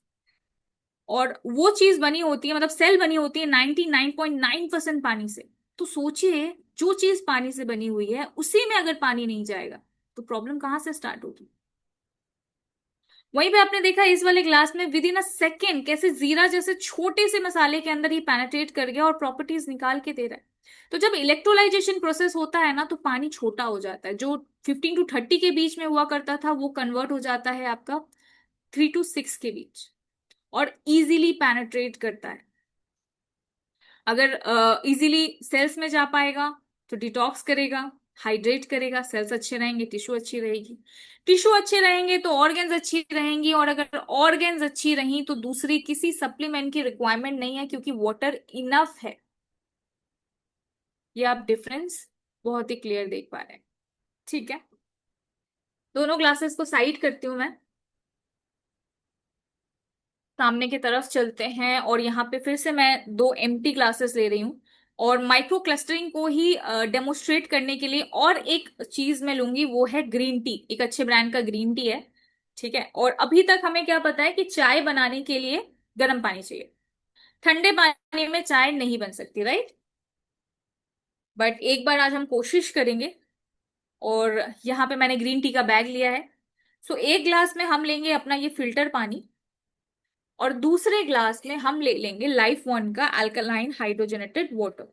और वो चीज बनी होती है, मतलब सेल बनी होती है 99.9% पानी से। तो सोचिए जो चीज पानी से बनी हुई है उसी में अगर पानी नहीं जाएगा तो प्रॉब्लम कहाँ से स्टार्ट होगी। वहीं पे आपने देखा इस वाले ग्लास में विद इन अ सेकेंड कैसे जीरा जैसे छोटे से मसाले के अंदर ही पेनेट्रेट कर गया और प्रॉपर्टीज निकाल के दे रहा है। तो जब इलेक्ट्रोलाइजेशन प्रोसेस होता है ना तो पानी छोटा हो जाता है, जो 15 to 30 के बीच में हुआ करता था वो कन्वर्ट हो जाता है आपका 3 to 6 के बीच और इजीली पेनेट्रेट करता है। अगर इजीली सेल्स में जा पाएगा तो डिटॉक्स करेगा, हाइड्रेट करेगा, सेल्स अच्छे रहेंगे, टिश्यू अच्छी रहेगी, टिश्यू अच्छे रहेंगे तो ऑर्गन्स अच्छी रहेंगी, और अगर ऑर्गन्स अच्छी रही तो दूसरी किसी सप्लीमेंट की रिक्वायरमेंट नहीं है क्योंकि वाटर इनफ है। ये आप डिफरेंस बहुत ही क्लियर देख पा रहे हैं। ठीक है, दोनों ग्लासेस को साइड करती हूं मैं, सामने की तरफ चलते हैं और यहाँ पे फिर से मैं 2 एम्प्टी ग्लासेस ले रही हूँ और माइक्रो क्लस्टरिंग को ही डेमोस्ट्रेट करने के लिए और एक चीज मैं लूंगी, वो है ग्रीन टी। एक अच्छे ब्रांड का ग्रीन टी है, ठीक है। और अभी तक हमें क्या पता है कि चाय बनाने के लिए गर्म पानी चाहिए, ठंडे पानी में चाय नहीं बन सकती, राइट। बट एक बार आज हम कोशिश करेंगे और यहाँ पे मैंने ग्रीन टी का बैग लिया है। सो एक ग्लास में हम लेंगे अपना ये फिल्टर पानी और दूसरे ग्लास में हम ले लेंगे लाइफ वन का अल्कलाइन हाइड्रोजनेटेड वाटर।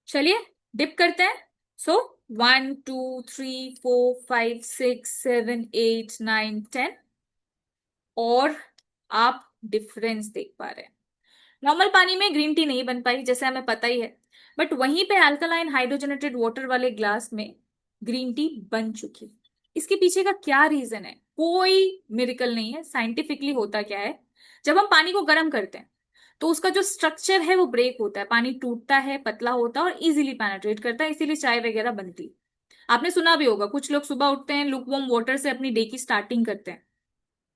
चलिए डिप करते हैं। सो 1 2 3 4 5 6 7 8 9 10 और आप डिफरेंस देख पा रहे हैं। नॉर्मल पानी में ग्रीन टी नहीं बन पाई जैसे हमें पता ही है, बट वहीं पे अल्कलाइन हाइड्रोजनेटेड वाटर वाले ग्लास में ग्रीन टी बन चुकी। इसके पीछे का क्या रीजन है? कोई मिरेकल नहीं है। साइंटिफिकली होता क्या है, जब हम पानी को गर्म करते हैं तो उसका जो स्ट्रक्चर है वो ब्रेक होता है, पानी टूटता है, पतला होता है और इजीली पेनेट्रेट करता है, इसीलिए चाय वगैरह बनती है। आपने सुना भी होगा कुछ लोग सुबह उठते हैं, लुक वार्म वाटर से अपनी डे की स्टार्टिंग करते हैं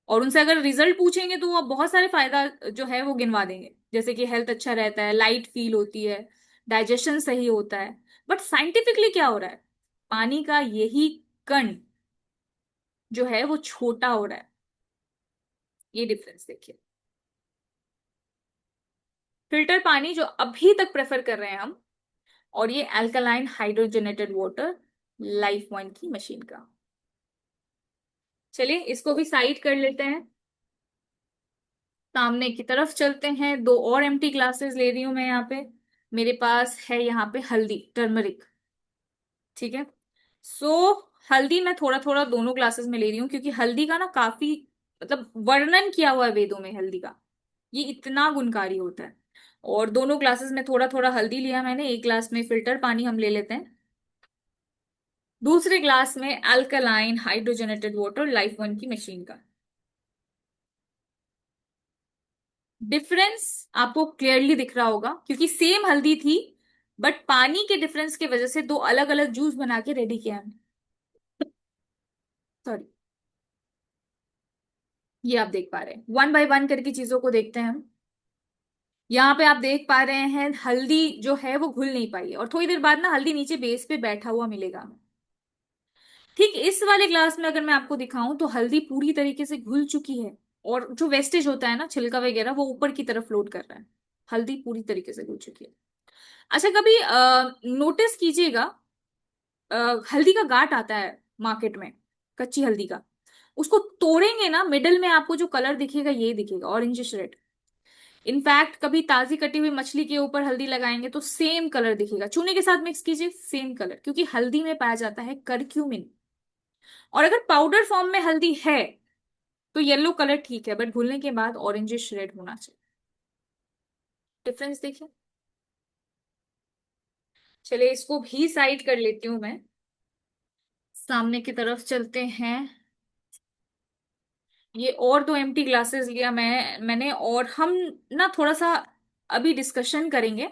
और उनसे अगर रिजल्ट पूछेंगे तो वो बहुत सारे फायदा जो है वो गिनवा देंगे, जैसे कि हेल्थ अच्छा रहता है, लाइट फील होती है, डाइजेशन सही होता है। बट साइंटिफिकली क्या हो रहा है, पानी का यही कण जो है वो छोटा हो रहा है। ये डिफरेंस देखिए, फिल्टर पानी जो अभी तक प्रेफर कर रहे हैं हम, और ये alkaline hydrogenated water life one की मशीन का। चलिए इसको भी साइड कर लेते हैं, सामने की तरफ चलते हैं। 2 और एम्प्टी ग्लासेस ले रही हूं मैं यहाँ पे। मेरे पास है यहाँ पे हल्दी, टर्मरिक, ठीक है। सो हल्दी मैं थोड़ा थोड़ा दोनों ग्लासेस में ले रही हूँ क्योंकि हल्दी का ना काफी मतलब वर्णन किया हुआ है वेदों में हल्दी का, ये इतना गुणकारी होता है। और दोनों ग्लासेस में थोड़ा थोड़ा हल्दी लिया मैंने। एक ग्लास में फिल्टर पानी हम ले लेते हैं, दूसरे ग्लास में alkaline hydrogenated water life one की मशीन का। डिफरेंस आपको क्लियरली दिख रहा होगा क्योंकि सेम हल्दी थी, बट पानी के डिफरेंस की वजह से 2 अलग अलग जूस बना के रेडी किया हमने। सॉरी, ये आप देख पा रहे हैं, 1 बाय 1 करके चीजों को देखते हैं हम। यहाँ पे आप देख पा रहे हैं हल्दी जो है वो घुल नहीं पाई है और थोड़ी देर बाद ना हल्दी नीचे बेस पे बैठा हुआ मिलेगा हमें। ठीक इस वाले ग्लास में अगर मैं आपको दिखाऊं तो हल्दी पूरी तरीके से घुल चुकी है और जो वेस्टेज होता है ना, छिलका वगैरह, वो ऊपर की तरफ फ्लोट कर रहा है। हल्दी पूरी तरीके से घुल चुकी है। अच्छा, कभी नोटिस कीजिएगा, हल्दी का गांठ आता है मार्केट में, कच्ची हल्दी का, उसको तोड़ेंगे ना, मिडल में आपको जो कलर दिखेगा ये दिखेगा, ऑरेंजिश रेड। इनफैक्ट कभी ताजी कटी हुई मछली के ऊपर हल्दी लगाएंगे तो सेम कलर दिखेगा, चूने के साथ मिक्स कीजिए सेम कलर, क्योंकि हल्दी में पाया जाता है करक्यूमिन। और अगर पाउडर फॉर्म में हल्दी है तो येलो कलर ठीक है, बट घुलने के बाद ऑरेंजिश रेड होना चाहिए। डिफरेंस देखिए। चलिए इसको भी साइड कर लेती हूं मैं, सामने की तरफ चलते हैं। ये और 2 एम्प्टी ग्लासेस लिया मैंने और हम ना थोड़ा सा अभी डिस्कशन करेंगे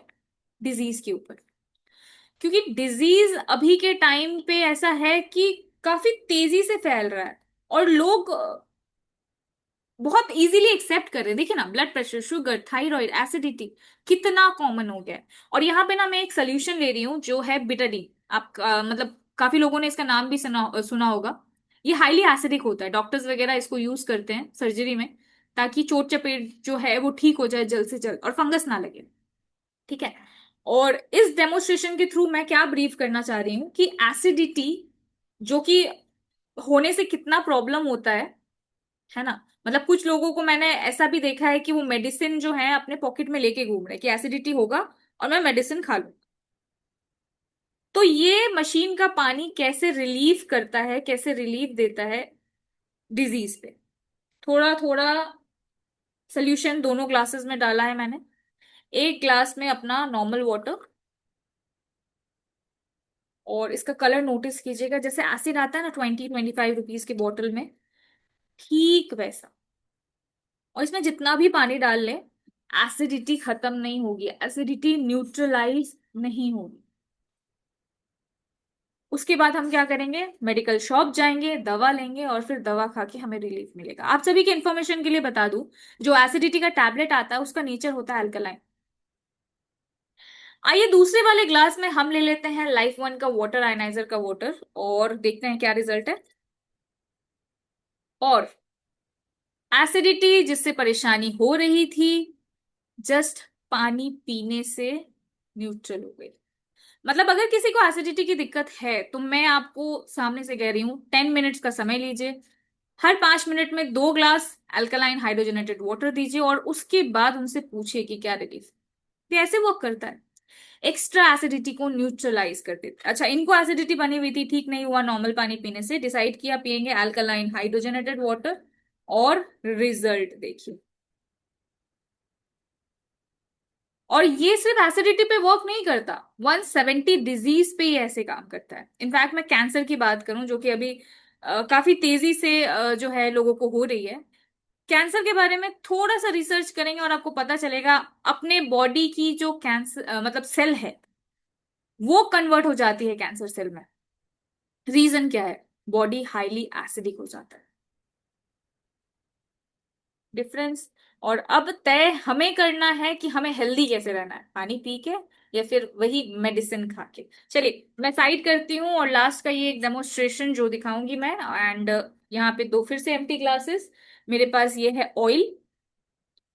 डिजीज के ऊपर, क्योंकि डिजीज अभी के टाइम पे ऐसा है कि काफी तेजी से फैल रहा है और लोग बहुत इजीली एक्सेप्ट कर रहे हैं। देखिए ना, blood pressure, sugar, thyroid, acidity कितना कॉमन हो गया है। और यहाँ पे ना मैं एक सोल्यूशन ले रही हूँ जो है बिटाडीन। आप मतलब काफी लोगों ने इसका नाम भी सुना होगा। ये हाईली एसिडिक होता है, डॉक्टर्स वगैरह इसको यूज करते हैं सर्जरी में ताकि चोट चपेट जो है वो ठीक हो जाए जल्द से जल्द और फंगस ना लगे, ठीक है। और इस डेमोन्स्ट्रेशन के थ्रू मैं क्या ब्रीफ करना चाह रही हूँ कि एसिडिटी जो कि होने से कितना प्रॉब्लम होता है ना। मतलब कुछ लोगों को मैंने ऐसा भी देखा है कि वो मेडिसिन जो है अपने पॉकेट में लेके घूम रहे हैं कि एसिडिटी होगा और मैं मेडिसिन खा लूं। तो ये मशीन का पानी कैसे रिलीफ करता है, कैसे रिलीफ देता है डिजीज पे। थोड़ा थोड़ा सोल्यूशन दोनों ग्लासेस में डाला है मैंने। एक ग्लास में अपना नॉर्मल वाटर, और इसका कलर नोटिस कीजिएगा, जैसे एसिड आता है ना 20-25 रुपीज की बोतल में, ठीक वैसा। और इसमें जितना भी पानी डाल लें एसिडिटी खत्म नहीं होगी, एसिडिटी न्यूट्रलाइज नहीं होगी। उसके बाद हम क्या करेंगे, मेडिकल शॉप जाएंगे, दवा लेंगे और फिर दवा खा के हमें रिलीफ मिलेगा। आप सभी के इन्फॉर्मेशन के लिए बता दूं, जो एसिडिटी का टैबलेट आता है उसका नेचर होता है अल्कलाइन। आइए दूसरे वाले ग्लास में हम ले लेते हैं लाइफ वन का वाटर, आयनाइजर का वाटर, और देखते हैं क्या रिजल्ट है। और एसिडिटी जिससे परेशानी हो रही थी, जस्ट पानी पीने से न्यूट्रल हो गई। मतलब अगर किसी को एसिडिटी की दिक्कत है तो मैं आपको सामने से कह रही हूं 10 मिनट्स का समय लीजिए, हर 5 मिनट में 2 ग्लास अल्कलाइन हाइड्रोजनेटेड वाटर दीजिए और उसके बाद उनसे पूछिए कि क्या रिलीफ। ये ऐसे वर्क करता है, एक्स्ट्रा एसिडिटी को न्यूट्रलाइज कर देता है। अच्छा, इनको एसिडिटी बनी हुई थी, ठीक नहीं हुआ नॉर्मल पानी पीने से, डिसाइड किया पियेंगे अल्कलाइन हाइड्रोजनेटेड वाटर, और रिजल्ट देखिए। और ये सिर्फ एसिडिटी पे वर्क नहीं करता, 170 डिजीज पे ये ऐसे काम करता है। इनफैक्ट मैं कैंसर की बात करूं जो कि अभी काफी तेजी से जो है लोगों को हो रही है, कैंसर के बारे में थोड़ा सा रिसर्च करेंगे और आपको पता चलेगा अपने बॉडी की जो कैंसर मतलब सेल है वो कन्वर्ट हो जाती है कैंसर सेल में। रीजन क्या है, बॉडी हाईली एसिडिक हो जाता है। डिफरेंस। और अब तय हमें करना है कि हमें हेल्दी कैसे रहना है, पानी पी के या फिर वही मेडिसिन खा के। चलिए मैं साइड करती हूँ और लास्ट का ये एक डेमोन्स्ट्रेशन जो दिखाऊंगी मैं। एंड यहाँ पे दो फिर से एम्प्टी ग्लासेस, मेरे पास ये है ऑयल,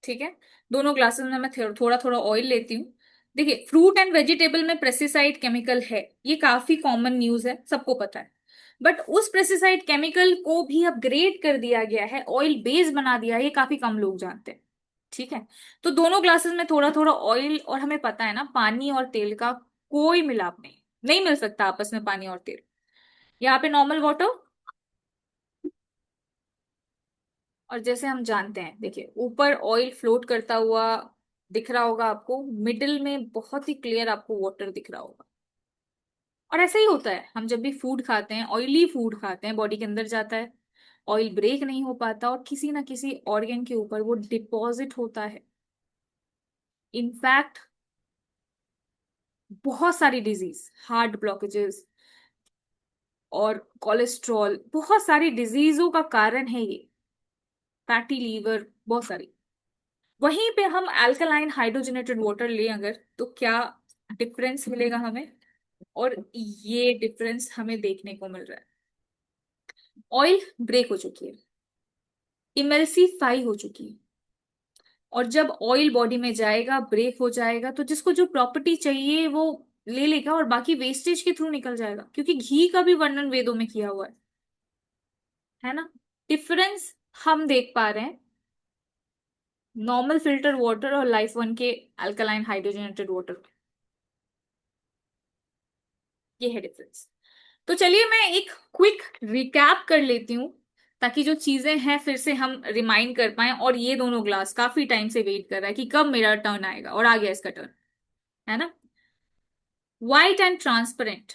ठीक है। दोनों ग्लासेस में मैं थोड़ा थोड़ा ऑयल लेती हूँ। देखिए फ्रूट एंड वेजिटेबल में पेस्टिसाइड केमिकल है, ये काफी कॉमन न्यूज है, सबको पता है। बट उस पेस्टिसाइड केमिकल को भी अपग्रेड कर दिया गया है, ऑयल बेस बना दिया है, ये काफी कम लोग जानते हैं, ठीक है। तो दोनों ग्लासेस में थोड़ा थोड़ा ऑयल, और हमें पता है ना पानी और तेल का कोई मिलाप नहीं, नहीं मिल सकता आपस में पानी और तेल। यहाँ पे नॉर्मल वाटर, और जैसे हम जानते हैं देखिए ऊपर ऑयल फ्लोट करता हुआ दिख रहा होगा आपको, मिडिल में बहुत ही क्लियर आपको वाटर दिख रहा होगा। और ऐसा ही होता है, हम जब भी फूड खाते हैं, ऑयली फूड खाते हैं, बॉडी के अंदर जाता है, ऑयल ब्रेक नहीं हो पाता और किसी ना किसी ऑर्गन के ऊपर वो डिपॉजिट होता है। इनफैक्ट बहुत सारी डिजीज, हार्ट ब्लॉकेजेस और कोलेस्ट्रॉल, बहुत सारी डिजीजों का कारण है ये, फैटी लीवर, बहुत सारी। वहीं पे हम अल्कलाइन हाइड्रोजनेटेड वाटर लें अगर, तो क्या डिफरेंस मिलेगा हमें, और ये डिफरेंस हमें देखने को मिल रहा है। ऑयल ब्रेक हो चुकी है, इमल्सीफाई हो चुकी है, और जब ऑयल बॉडी में जाएगा ब्रेक हो जाएगा तो जिसको जो प्रॉपर्टी चाहिए वो ले लेगा और बाकी वेस्टेज के थ्रू निकल जाएगा, क्योंकि घी का भी वर्णन वेदों में किया हुआ है ना। डिफरेंस हम देख पा रहे हैं नॉर्मल फिल्टर वाटर और लाइफ वन के अल्कलाइन हाइड्रोजनेटेड वाटर, ये है डिफरेंस। तो चलिए मैं एक क्विक रिकैप कर लेती हूँ ताकि जो चीजें हैं फिर से हम रिमाइंड कर पाए। और ये दोनों ग्लास काफी टाइम से वेट कर रहा है कि कब मेरा टर्न आएगा, और आ गया इसका टर्न, है ना। व्हाइट एंड ट्रांसपेरेंट,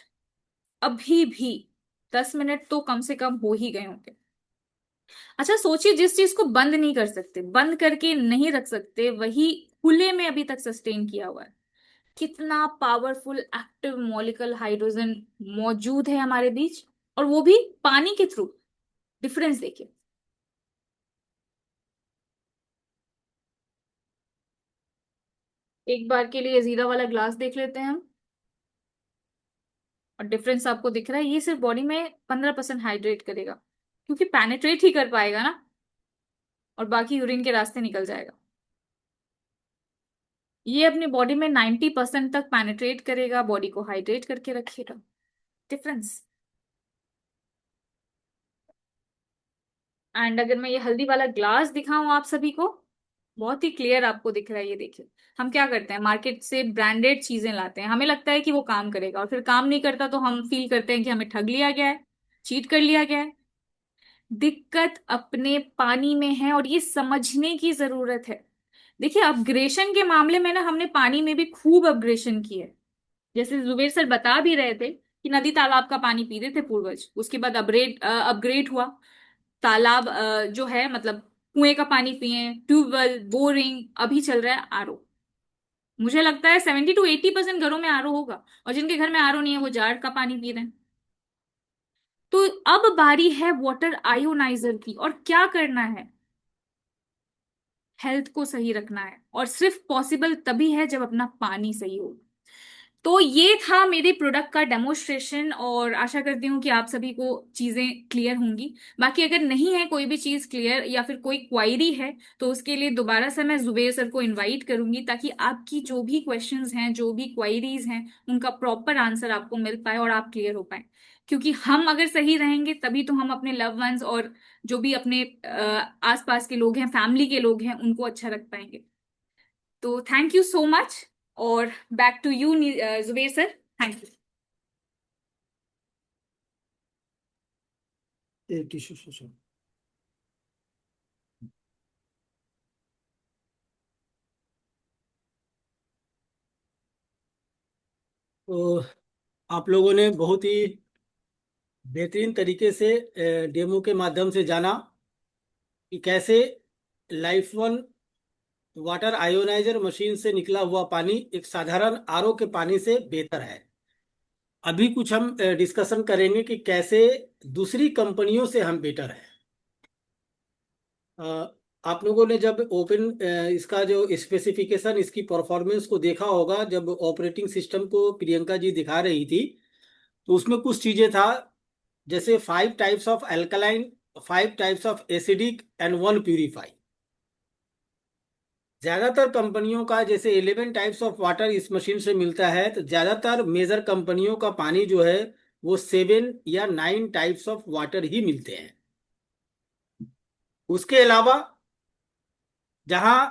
अभी भी 10 मिनट तो कम से कम हो ही गए होंगे। अच्छा सोचिए, जिस चीज को बंद नहीं कर सकते, बंद करके नहीं रख सकते, वही खुले में अभी तक सस्टेन किया हुआ है। कितना पावरफुल एक्टिव मॉलिक्यूल हाइड्रोजन मौजूद है हमारे बीच, और वो भी पानी के थ्रू। डिफरेंस देखिए, एक बार के लिए जीरा वाला ग्लास देख लेते हैं हम, और डिफरेंस आपको दिख रहा है, ये सिर्फ बॉडी में 15% हाइड्रेट करेगा, क्योंकि पेनिट्रेट ही कर पाएगा ना, और बाकी यूरिन के रास्ते निकल जाएगा। ये अपनी बॉडी में 90% तक पेनिट्रेट करेगा, बॉडी को हाइड्रेट करके रखेगा। डिफरेंस। एंड अगर मैं ये हल्दी वाला ग्लास दिखाऊं आप सभी को, बहुत ही क्लियर आपको दिख रहा है। ये देखिए, हम क्या करते हैं, मार्केट से ब्रांडेड चीजें लाते हैं, हमें लगता है कि वो काम करेगा, और फिर काम नहीं करता तो हम फील करते हैं कि हमें ठग लिया गया है, चीट कर लिया गया है। दिक्कत अपने पानी में है, और ये समझने की जरूरत है। देखिए, अपग्रेशन के मामले में ना हमने पानी में भी खूब अपग्रेशन की है। जैसे जुबेर सर बता भी रहे थे कि नदी तालाब का पानी पीते थे पूर्वज, उसके बाद अपग्रेड अपग्रेड हुआ। तालाब जो है मतलब कुएं का पानी पिए, ट्यूबवेल, बोरिंग, अभी चल रहा है आरओ। मुझे लगता है 70 to 80% घरों में आरओ होगा, और जिनके घर में आरओ नहीं है वो जार का पानी पी रहे हैं। तो अब बारी है वाटर आयोनाइजर की, और क्या करना है, हेल्थ को सही रखना है, और सिर्फ पॉसिबल तभी है जब अपना पानी सही हो। तो ये था मेरे प्रोडक्ट का डेमोस्ट्रेशन, और आशा करती हूँ कि आप सभी को चीजें क्लियर होंगी। बाकी अगर नहीं है कोई भी चीज क्लियर, या फिर कोई क्वायरी है, तो उसके लिए दोबारा से मैं जुबेर सर को इनवाइट करूंगी, ताकि आपकी जो भी क्वेश्चंस हैं, जो भी क्वायरीज हैं, उनका प्रॉपर आंसर आपको मिल पाए और आप क्लियर हो पाए। क्योंकि हम अगर सही रहेंगे तभी तो हम अपने लव वंस और जो भी अपने आसपास के लोग हैं, फैमिली के लोग हैं, उनको अच्छा रख पाएंगे। तो थैंक यू सो मच, और back to you Zuber sir. Thank you. Tissue tissue. तो आप लोगों ने बहुत ही बेहतरीन तरीके से डेमो के माध्यम से जाना कि कैसे Life One water ionizer machine से निकला हुआ पानी एक साधारण आरओ के पानी से बेहतर है। अभी कुछ हम डिस्कशन करेंगे कि कैसे दूसरी कंपनियों से हम बेटर हैं। आप लोगों ने जब ओपन इसका जो स्पेसिफिकेशन, इसकी परफॉर्मेंस को देखा होगा, जब ऑपरेटिंग सिस्टम को प्रियंका जी दिखा रही थी, तो उसमें कुछ चीजें था, जैसे 5 types of alkaline, 5 types of acidic and 1 purify. ज्यादातर कंपनियों का जैसे 11 टाइप्स ऑफ वाटर इस मशीन से मिलता है, तो ज्यादातर मेजर कंपनियों का पानी जो है वो 7 या 9 टाइप्स ऑफ वाटर ही मिलते हैं। उसके अलावा जहां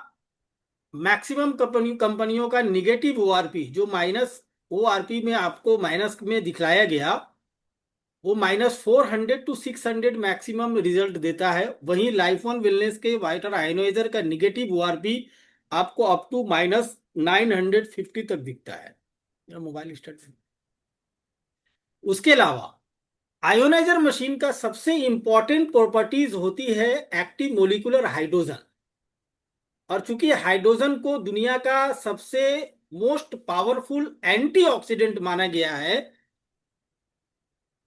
मैक्सिमम कंपनियों का निगेटिव ओआरपी, जो माइनस ओआरपी में आपको माइनस में दिखलाया गया, वो -400 to 600 मैक्सिमम रिजल्ट देता है। वहीं लाइफ वन वेलनेस के वाटर आयोनाइजर का निगेटिव ओआरपी आपको अप टू -950 तक दिखता है। मेरा मोबाइल स्टार्ट। उसके अलावा आयोनाइजर मशीन का सबसे इंपॉर्टेंट प्रॉपर्टीज होती है एक्टिव मोलिकुलर हाइड्रोजन। और चूंकि हाइड्रोजन को दुनिया का सबसे मोस्ट पावरफुल एंटीऑक्सीडेंट माना गया है,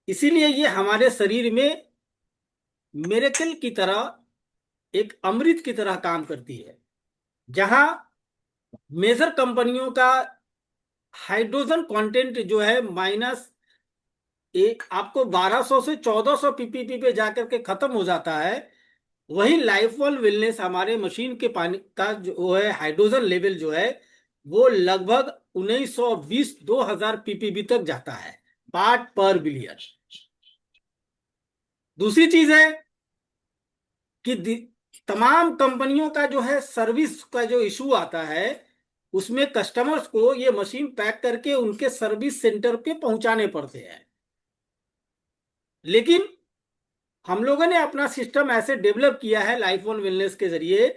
इसीलिए ये हमारे शरीर में मिरेकल की तरह, एक अमृत की तरह काम करती है। जहां मेजर कंपनियों का हाइड्रोजन कंटेंट जो है माइनस एक आपको 1200 से 1400 पीपीपी पे जाकर के खत्म हो जाता है, वही लाइफ वन वेलनेस हमारे मशीन के पानी का जो है हाइड्रोजन लेवल जो है वो लगभग 1920-2000 पीपीपी तक जाता है, पार्ट पर बिलियन। दूसरी चीज है कि तमाम कंपनियों का जो है सर्विस का जो इशू आता है, उसमें कस्टमर्स को ये मशीन पैक करके उनके सर्विस सेंटर पे पहुंचाने पड़ते हैं। लेकिन हम लोगों ने अपना सिस्टम ऐसे डेवलप किया है लाइफ वन वेलनेस के जरिए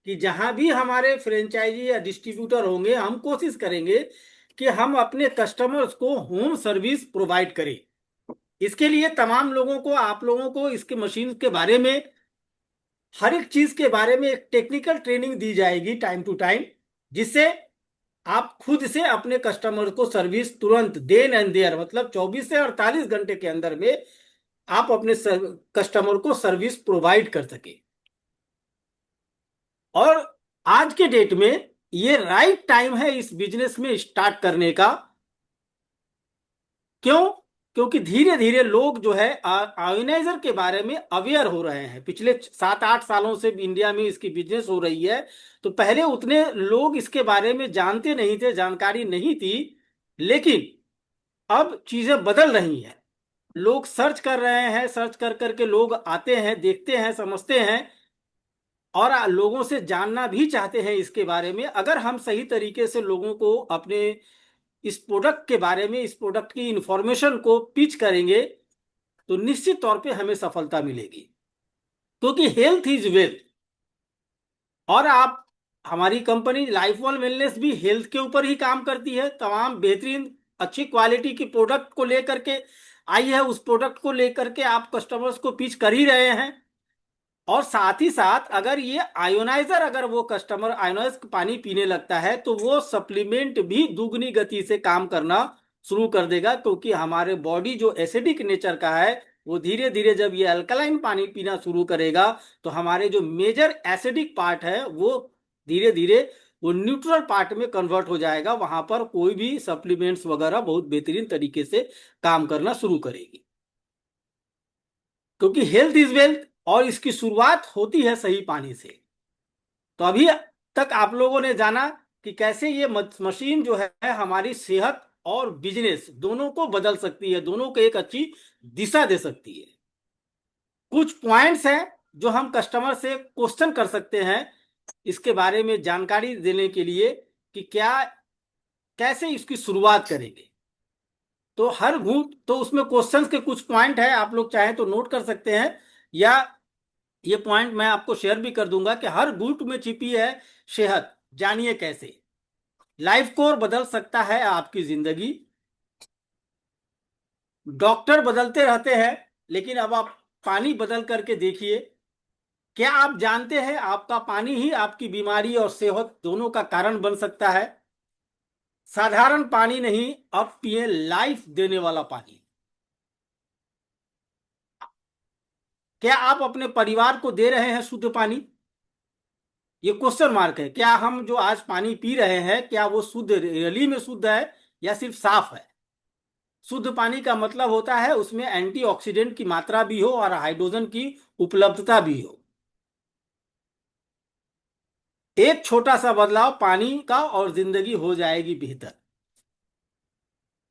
कि जहां भी हमारे फ्रेंचाइजी या डिस्ट्रीब्यूटर होंगे, हम कोशिश करेंगे कि हम अपने कस्टमर्स को होम सर्विस प्रोवाइड करें। इसके लिए तमाम लोगों को, आप लोगों को इसके मशीन के बारे में, हर एक चीज के बारे में एक टेक्निकल ट्रेनिंग दी जाएगी टाइम टू टाइम, जिससे आप खुद से अपने कस्टमर को सर्विस तुरंत देन एंड देयर, मतलब 24 से 48 घंटे के अंदर में आप अपने कस्टमर को सर्विस प्रोवाइड कर सके। और आज के डेट में ये राइट टाइम है इस बिजनेस में स्टार्ट करने का। क्यों? क्योंकि धीरे धीरे लोग जो है आयोनाइजर के बारे में अवेयर हो रहे हैं। पिछले 7-8 सालों से इंडिया में इसकी बिजनेस हो रही है। तो पहले उतने लोग इसके बारे में जानते नहीं थे, जानकारी नहीं थी, लेकिन अब चीजें बदल रही हैं। लोग सर्च कर रहे हैं, सर्च कर करके लोग आते हैं, देखते हैं, समझते हैं और लोगों से जानना भी चाहते हैं इसके बारे में। अगर हम सही तरीके से लोगों को अपने इस प्रोडक्ट के बारे में, इस प्रोडक्ट की इंफॉर्मेशन को पिच करेंगे तो निश्चित तौर पे हमें सफलता मिलेगी, क्योंकि हेल्थ इज वेल्थ। और आप, हमारी कंपनी लाइफ वन वेलनेस भी हेल्थ के ऊपर ही काम करती है। तमाम बेहतरीन अच्छी क्वालिटी की प्रोडक्ट को लेकर के आई है। उस प्रोडक्ट को लेकर के आप कस्टमर्स को पिच कर ही रहे हैं। और साथ ही साथ अगर ये आयोनाइजर, अगर वो कस्टमर आयोनाइज पानी पीने लगता है तो वो सप्लीमेंट भी दुगनी गति से काम करना शुरू कर देगा, क्योंकि हमारे बॉडी जो एसिडिक नेचर का है वो धीरे धीरे जब ये अल्कलाइन पानी पीना शुरू करेगा तो हमारे जो मेजर एसिडिक पार्ट है वो धीरे धीरे वो न्यूट्रल पार्ट में कन्वर्ट हो जाएगा। वहां पर कोई भी सप्लीमेंट्स वगैरह बहुत बेहतरीन तरीके से काम करना शुरू करेगी, क्योंकि हेल्थ इज वेल्थ और इसकी शुरुआत होती है सही पानी से। तो अभी तक आप लोगों ने जाना कि कैसे ये मशीन जो है हमारी सेहत और बिजनेस दोनों को बदल सकती है, दोनों को एक अच्छी दिशा दे सकती है। कुछ पॉइंट्स हैं जो हम कस्टमर से क्वेश्चन कर सकते हैं इसके बारे में जानकारी देने के लिए कि क्या, कैसे इसकी शुरुआत करेंगे। तो हर घूट, तो उसमें क्वेश्चंस के कुछ पॉइंट है, आप लोग चाहें तो नोट कर सकते हैं, या ये पॉइंट मैं आपको शेयर भी कर दूंगा कि हर घूट में छिपी है सेहत, जानिए कैसे। लाइफ कोर बदल सकता है आपकी जिंदगी। डॉक्टर बदलते रहते हैं, लेकिन अब आप पानी बदल करके देखिए। क्या आप जानते हैं आपका पानी ही आपकी बीमारी और सेहत दोनों का कारण बन सकता है। साधारण पानी नहीं, अब पिए लाइफ देने वाला पानी। क्या आप अपने परिवार को दे रहे हैं शुद्ध पानी? ये क्वेश्चन मार्क है। क्या हम जो आज पानी पी रहे हैं क्या वो शुद्ध, रियली में शुद्ध है या सिर्फ साफ है? शुद्ध पानी का मतलब होता है उसमें एंटीऑक्सीडेंट की मात्रा भी हो और हाइड्रोजन की उपलब्धता भी हो। एक छोटा सा बदलाव पानी का और जिंदगी हो जाएगी बेहतर।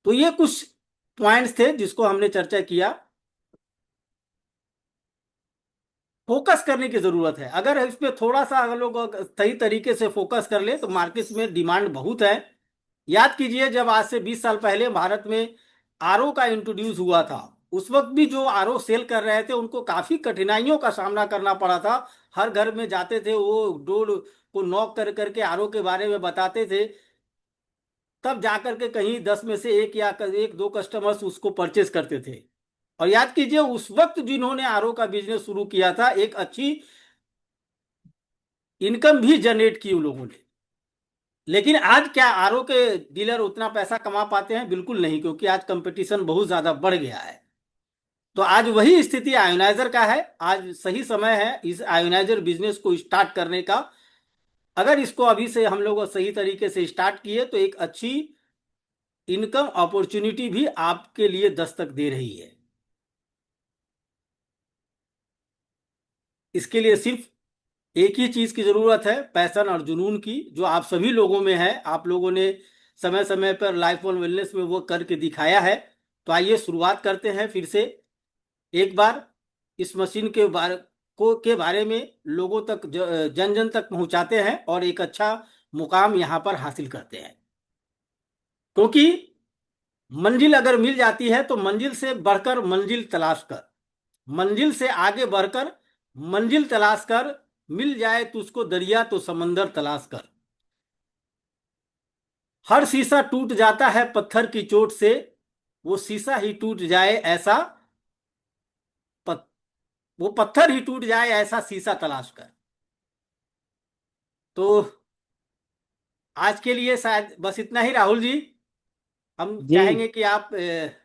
तो ये कुछ पॉइंट्स थे जिसको हमने चर्चा किया। फोकस करने की जरूरत है। अगर इस पे थोड़ा सा अगर लोग सही तरीके से फोकस कर ले तो मार्केट में डिमांड बहुत है। याद कीजिए जब आज से 20 साल पहले भारत में आरओ का इंट्रोड्यूस हुआ था, उस वक्त भी जो आरओ सेल कर रहे थे उनको काफी कठिनाइयों का सामना करना पड़ा था। हर घर में जाते थे, वो डोर को नॉक कर करके आरओ के बारे में बताते थे, तब जाकर के कहीं 10 में से एक या एक दो कस्टमर्स उसको परचेस करते थे। और याद कीजिए उस वक्त जिन्होंने आरओ का बिजनेस शुरू किया था, एक अच्छी इनकम भी जनरेट की उन लोगों ने। लेकिन आज क्या आरओ के डीलर उतना पैसा कमा पाते हैं? बिल्कुल नहीं, क्योंकि आज कंपटीशन बहुत ज्यादा बढ़ गया है। तो आज वही स्थिति आयोनाइजर का है। आज सही समय है इस आयोनाइजर बिजनेस को स्टार्ट करने का। अगर इसको अभी से हम लोग सही तरीके से स्टार्ट किए तो एक अच्छी इनकम अपॉर्चुनिटी भी आपके लिए दस्तक दे रही है। इसके लिए सिर्फ एक ही चीज की जरूरत है, पैशन और जुनून की, जो आप सभी लोगों में है। आप लोगों ने समय समय पर लाइफ वन वेलनेस में वो करके दिखाया है। तो आइए शुरुआत करते हैं फिर से एक बार। इस मशीन के बारे में लोगों तक, जन जन तक पहुंचाते हैं और एक अच्छा मुकाम यहां पर हासिल करते हैं। क्योंकि मंजिल अगर मिल जाती है तो मंजिल से बढ़कर मंजिल तलाश कर, मंजिल से आगे बढ़कर मंजिल तलाश कर, मिल जाए तुझको दरिया तो समंदर तलाश कर। हर शीशा टूट जाता है पत्थर की चोट से, वो शीशा ही टूट जाए ऐसा, वो पत्थर ही टूट जाए ऐसा शीशा तलाश कर। तो आज के लिए शायद बस इतना ही राहुल जी। हम जी चाहेंगे कि आप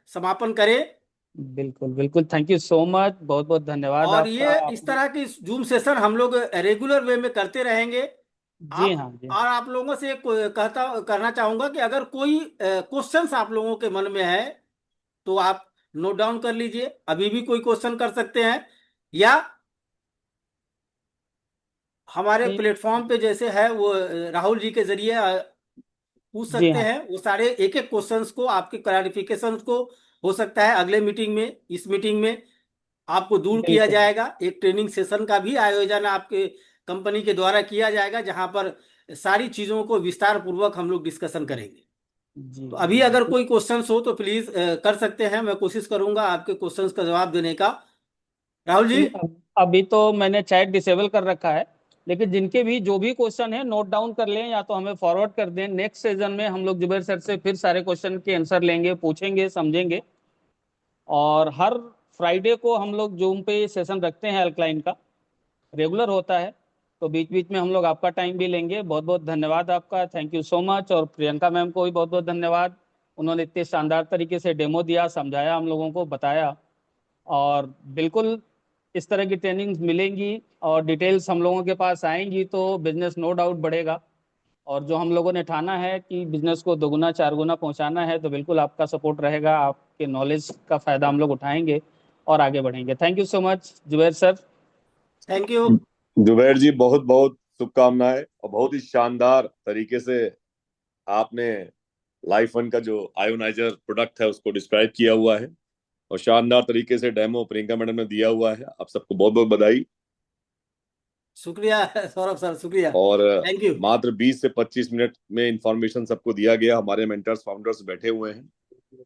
समापन करें। बिल्कुल बिल्कुल, थैंक यू सो मच, बहुत बहुत धन्यवाद और आपका। ये इस तरह की जूम सेशन हम लोग रेगुलर वे में करते रहेंगे। जी आप हाँ, जी और आप लोगों से करना चाहूंगा कि अगर कोई क्वेश्चंस आप लोगों के मन में है तो आप नोट डाउन कर लीजिए, अभी भी कोई क्वेश्चन कर सकते हैं, या हमारे नहीं, प्लेटफॉर्म पे जैसे है वो राहुल जी के जरिए पूछ जी सकते हाँ, हैं। वो सारे एक एक क्वेश्चंस को, आपके क्लैरिफिकेशन को हो सकता है अगले मीटिंग में, इस मीटिंग में आपको दूर किया बिल्कुल। जाएगा। एक ट्रेनिंग सेशन का भी आयोजन आपके कंपनी के द्वारा किया जाएगा, जहां पर सारी चीजों को विस्तार पूर्वक हम लोग डिस्कशन करेंगे। जी तो जी अभी अगर जी। कोई क्वेश्चंस हो तो प्लीज कर सकते हैं, मैं कोशिश करूंगा आपके क्वेश्चंस का जवाब देने का। राहुल जी। नहीं, अभी तो मैंने चैट डिसेबल कर रखा है, लेकिन जिनके भी जो भी क्वेश्चन है नोट डाउन कर लें या तो हमें फॉरवर्ड कर दें। नेक्स्ट सेशन में हम लोग जुबैर सर से फिर सारे क्वेश्चन के आंसर लेंगे, पूछेंगे, समझेंगे। और हर फ्राइडे को हम लोग जूम पे सेशन रखते हैं, अल्कलाइन का रेगुलर होता है। तो बीच बीच में हम लोग आपका टाइम भी लेंगे। बहुत बहुत धन्यवाद आपका, थैंक यू सो मच। और प्रियंका मैम को भी बहुत बहुत धन्यवाद, उन्होंने इतने शानदार तरीके से डेमो दिया, समझाया, हम लोगों को बताया। और बिल्कुल इस तरह की ट्रेनिंग्स मिलेंगी और डिटेल्स हम लोगों के पास आएंगी तो बिजनेस नो डाउट बढ़ेगा। और जो हम लोगों ने ठाना है कि बिजनेस को दोगुना चार गुना पहुंचाना है, तो बिल्कुल आपका सपोर्ट रहेगा, आपके नॉलेज का फायदा हम लोग उठाएंगे और आगे बढ़ेंगे। Thank you so much Zubair sir. Thank you. Zubair ji, बहुत बहुत शुभकामनाएं, और बहुत ही शानदार तरीके से आपने लाइफ वन का जो आयोनाइजर प्रोडक्ट है उसको डिस्क्राइब किया हुआ है, और शानदार तरीके से डेमो प्रियंका मैडम ने दिया हुआ है। आप सबको बहुत बहुत बधाई। शुक्रिया सौरभ सर, शुक्रिया। और थैंक यू। मात्र 20 से 25 मिनट में इंफॉर्मेशन सबको दिया गया। हमारे मेंटर्स फाउंडर्स बैठे हुए हैं,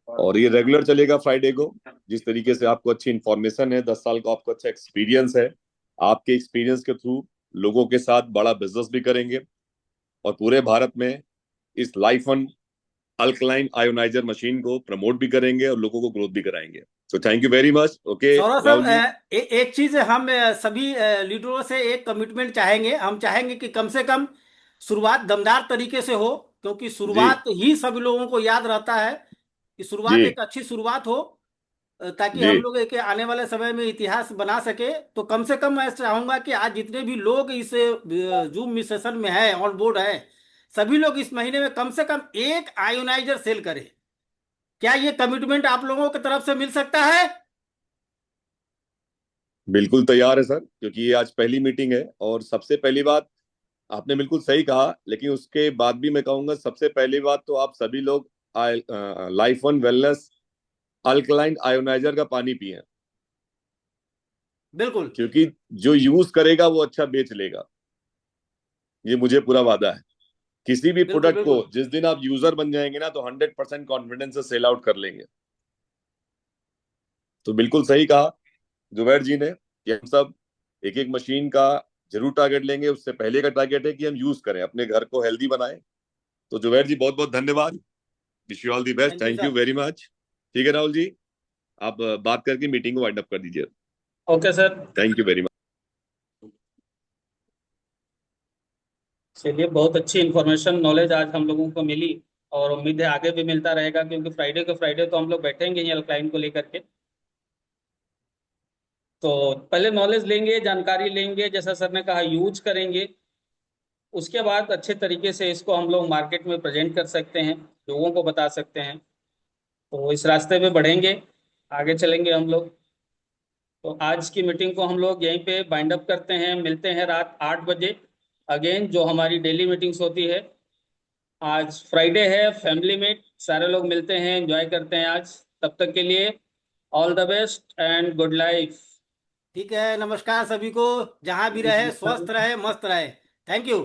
और ये रेगुलर चलेगा फ्राइडे को। जिस तरीके से आपको अच्छी इंफॉर्मेशन है, 10 साल का आपको अच्छा एक्सपीरियंस है, आपके एक्सपीरियंस के थ्रू लोगों के साथ बड़ा बिजनेस भी करेंगे, और पूरे भारत में इस life one alkaline ioniser machine को प्रमोट भी करेंगे और लोगों को ग्रोथ भी कराएंगे। तो thank you very much. Okay Saurabh sir, Rahul ji. एक चीज हम सभी लीडरों से एक कमिटमेंट चाहेंगे। हम चाहेंगे कि कम से कम शुरुआत दमदार तरीके से हो, क्योंकि जी शुरुआत ही सभी लोगों को याद रहता है, कि शुरुआत जी एक अच्छी शुरुआत हो, ताकि जी हम लोग एक आने वाले समय में इतिहास बना सके। तो कम से कम मैं चाहूंगा कि आज जितने भी लोग इस जूम सेशन में है, ऑन बोर्ड है, सभी लोग इस महीने में कम से कम एक आयोनाइजर सेल करें। क्या ये कमिटमेंट आप लोगों की तरफ से मिल सकता है? बिल्कुल तैयार है सर, क्योंकि ये आज पहली मीटिंग है। और सबसे पहली बात, आपने बिल्कुल सही कहा, लेकिन उसके बाद भी मैं कहूंगा सबसे पहली बात तो आप सभी लोग Life One wellness alkaline ionizer का पानी पिए, बिल्कुल। क्योंकि जो यूज करेगा वो अच्छा बेच लेगा। ये मुझे पूरा वादा है। किसी भी बिल्कुल। प्रोडक्ट को बिल्कुल। जिस दिन आप यूजर बन जाएंगे ना, तो 100% कॉन्फिडेंस से सेल आउट कर लेंगे। तो बिल्कुल सही कहा जुबैर जी ने कि हम सब एक एक मशीन का जरूर टारगेट लेंगे। उससे पहले का टारगेट है कि हम यूज करें, अपने घर को हेल्दी बनाएं। तो जुबैर जी, बहुत बहुत धन्यवाद। Wish you all the best. Thank you thank you sir. Very much. ठीक है राहुल जी, आप बात करके मीटिंग को वाइंड अप कर दीजिए। Okay sir. Thank you very much. चलिए, बहुत अच्छी इन्फॉर्मेशन, नॉलेज आज हम लोगों को मिली, और उम्मीद है आगे भी मिलता रहेगा, क्योंकि फ्राइडे के फ्राइडे तो हम लोग बैठेंगे ही क्लाइंट को लेकर के। तो पहले नॉलेज लेंगे, जानकारी लेंगे, जैसा सर ने कहा यूज करेंगे, उसके बाद अच्छे तरीके से इसको हम लोग मार्केट में प्रेजेंट कर सकते हैं, लोगों को बता सकते हैं। तो इस रास्ते पे बढ़ेंगे, आगे चलेंगे हम लोग। तो आज की मीटिंग को हम लोग यहीं पे बाइंड अप करते हैं। मिलते हैं रात 8 बजे अगेन, जो हमारी डेली मीटिंग्स होती है। आज फ्राइडे है, फैमिली में सारे लोग मिलते हैं, एंजॉय करते हैं आज। तब तक के लिए all the best and good life. ठीक है, नमस्कार सभी को। जहां भी रहे स्वस्थ रहे, मस्त रहे। Thank you.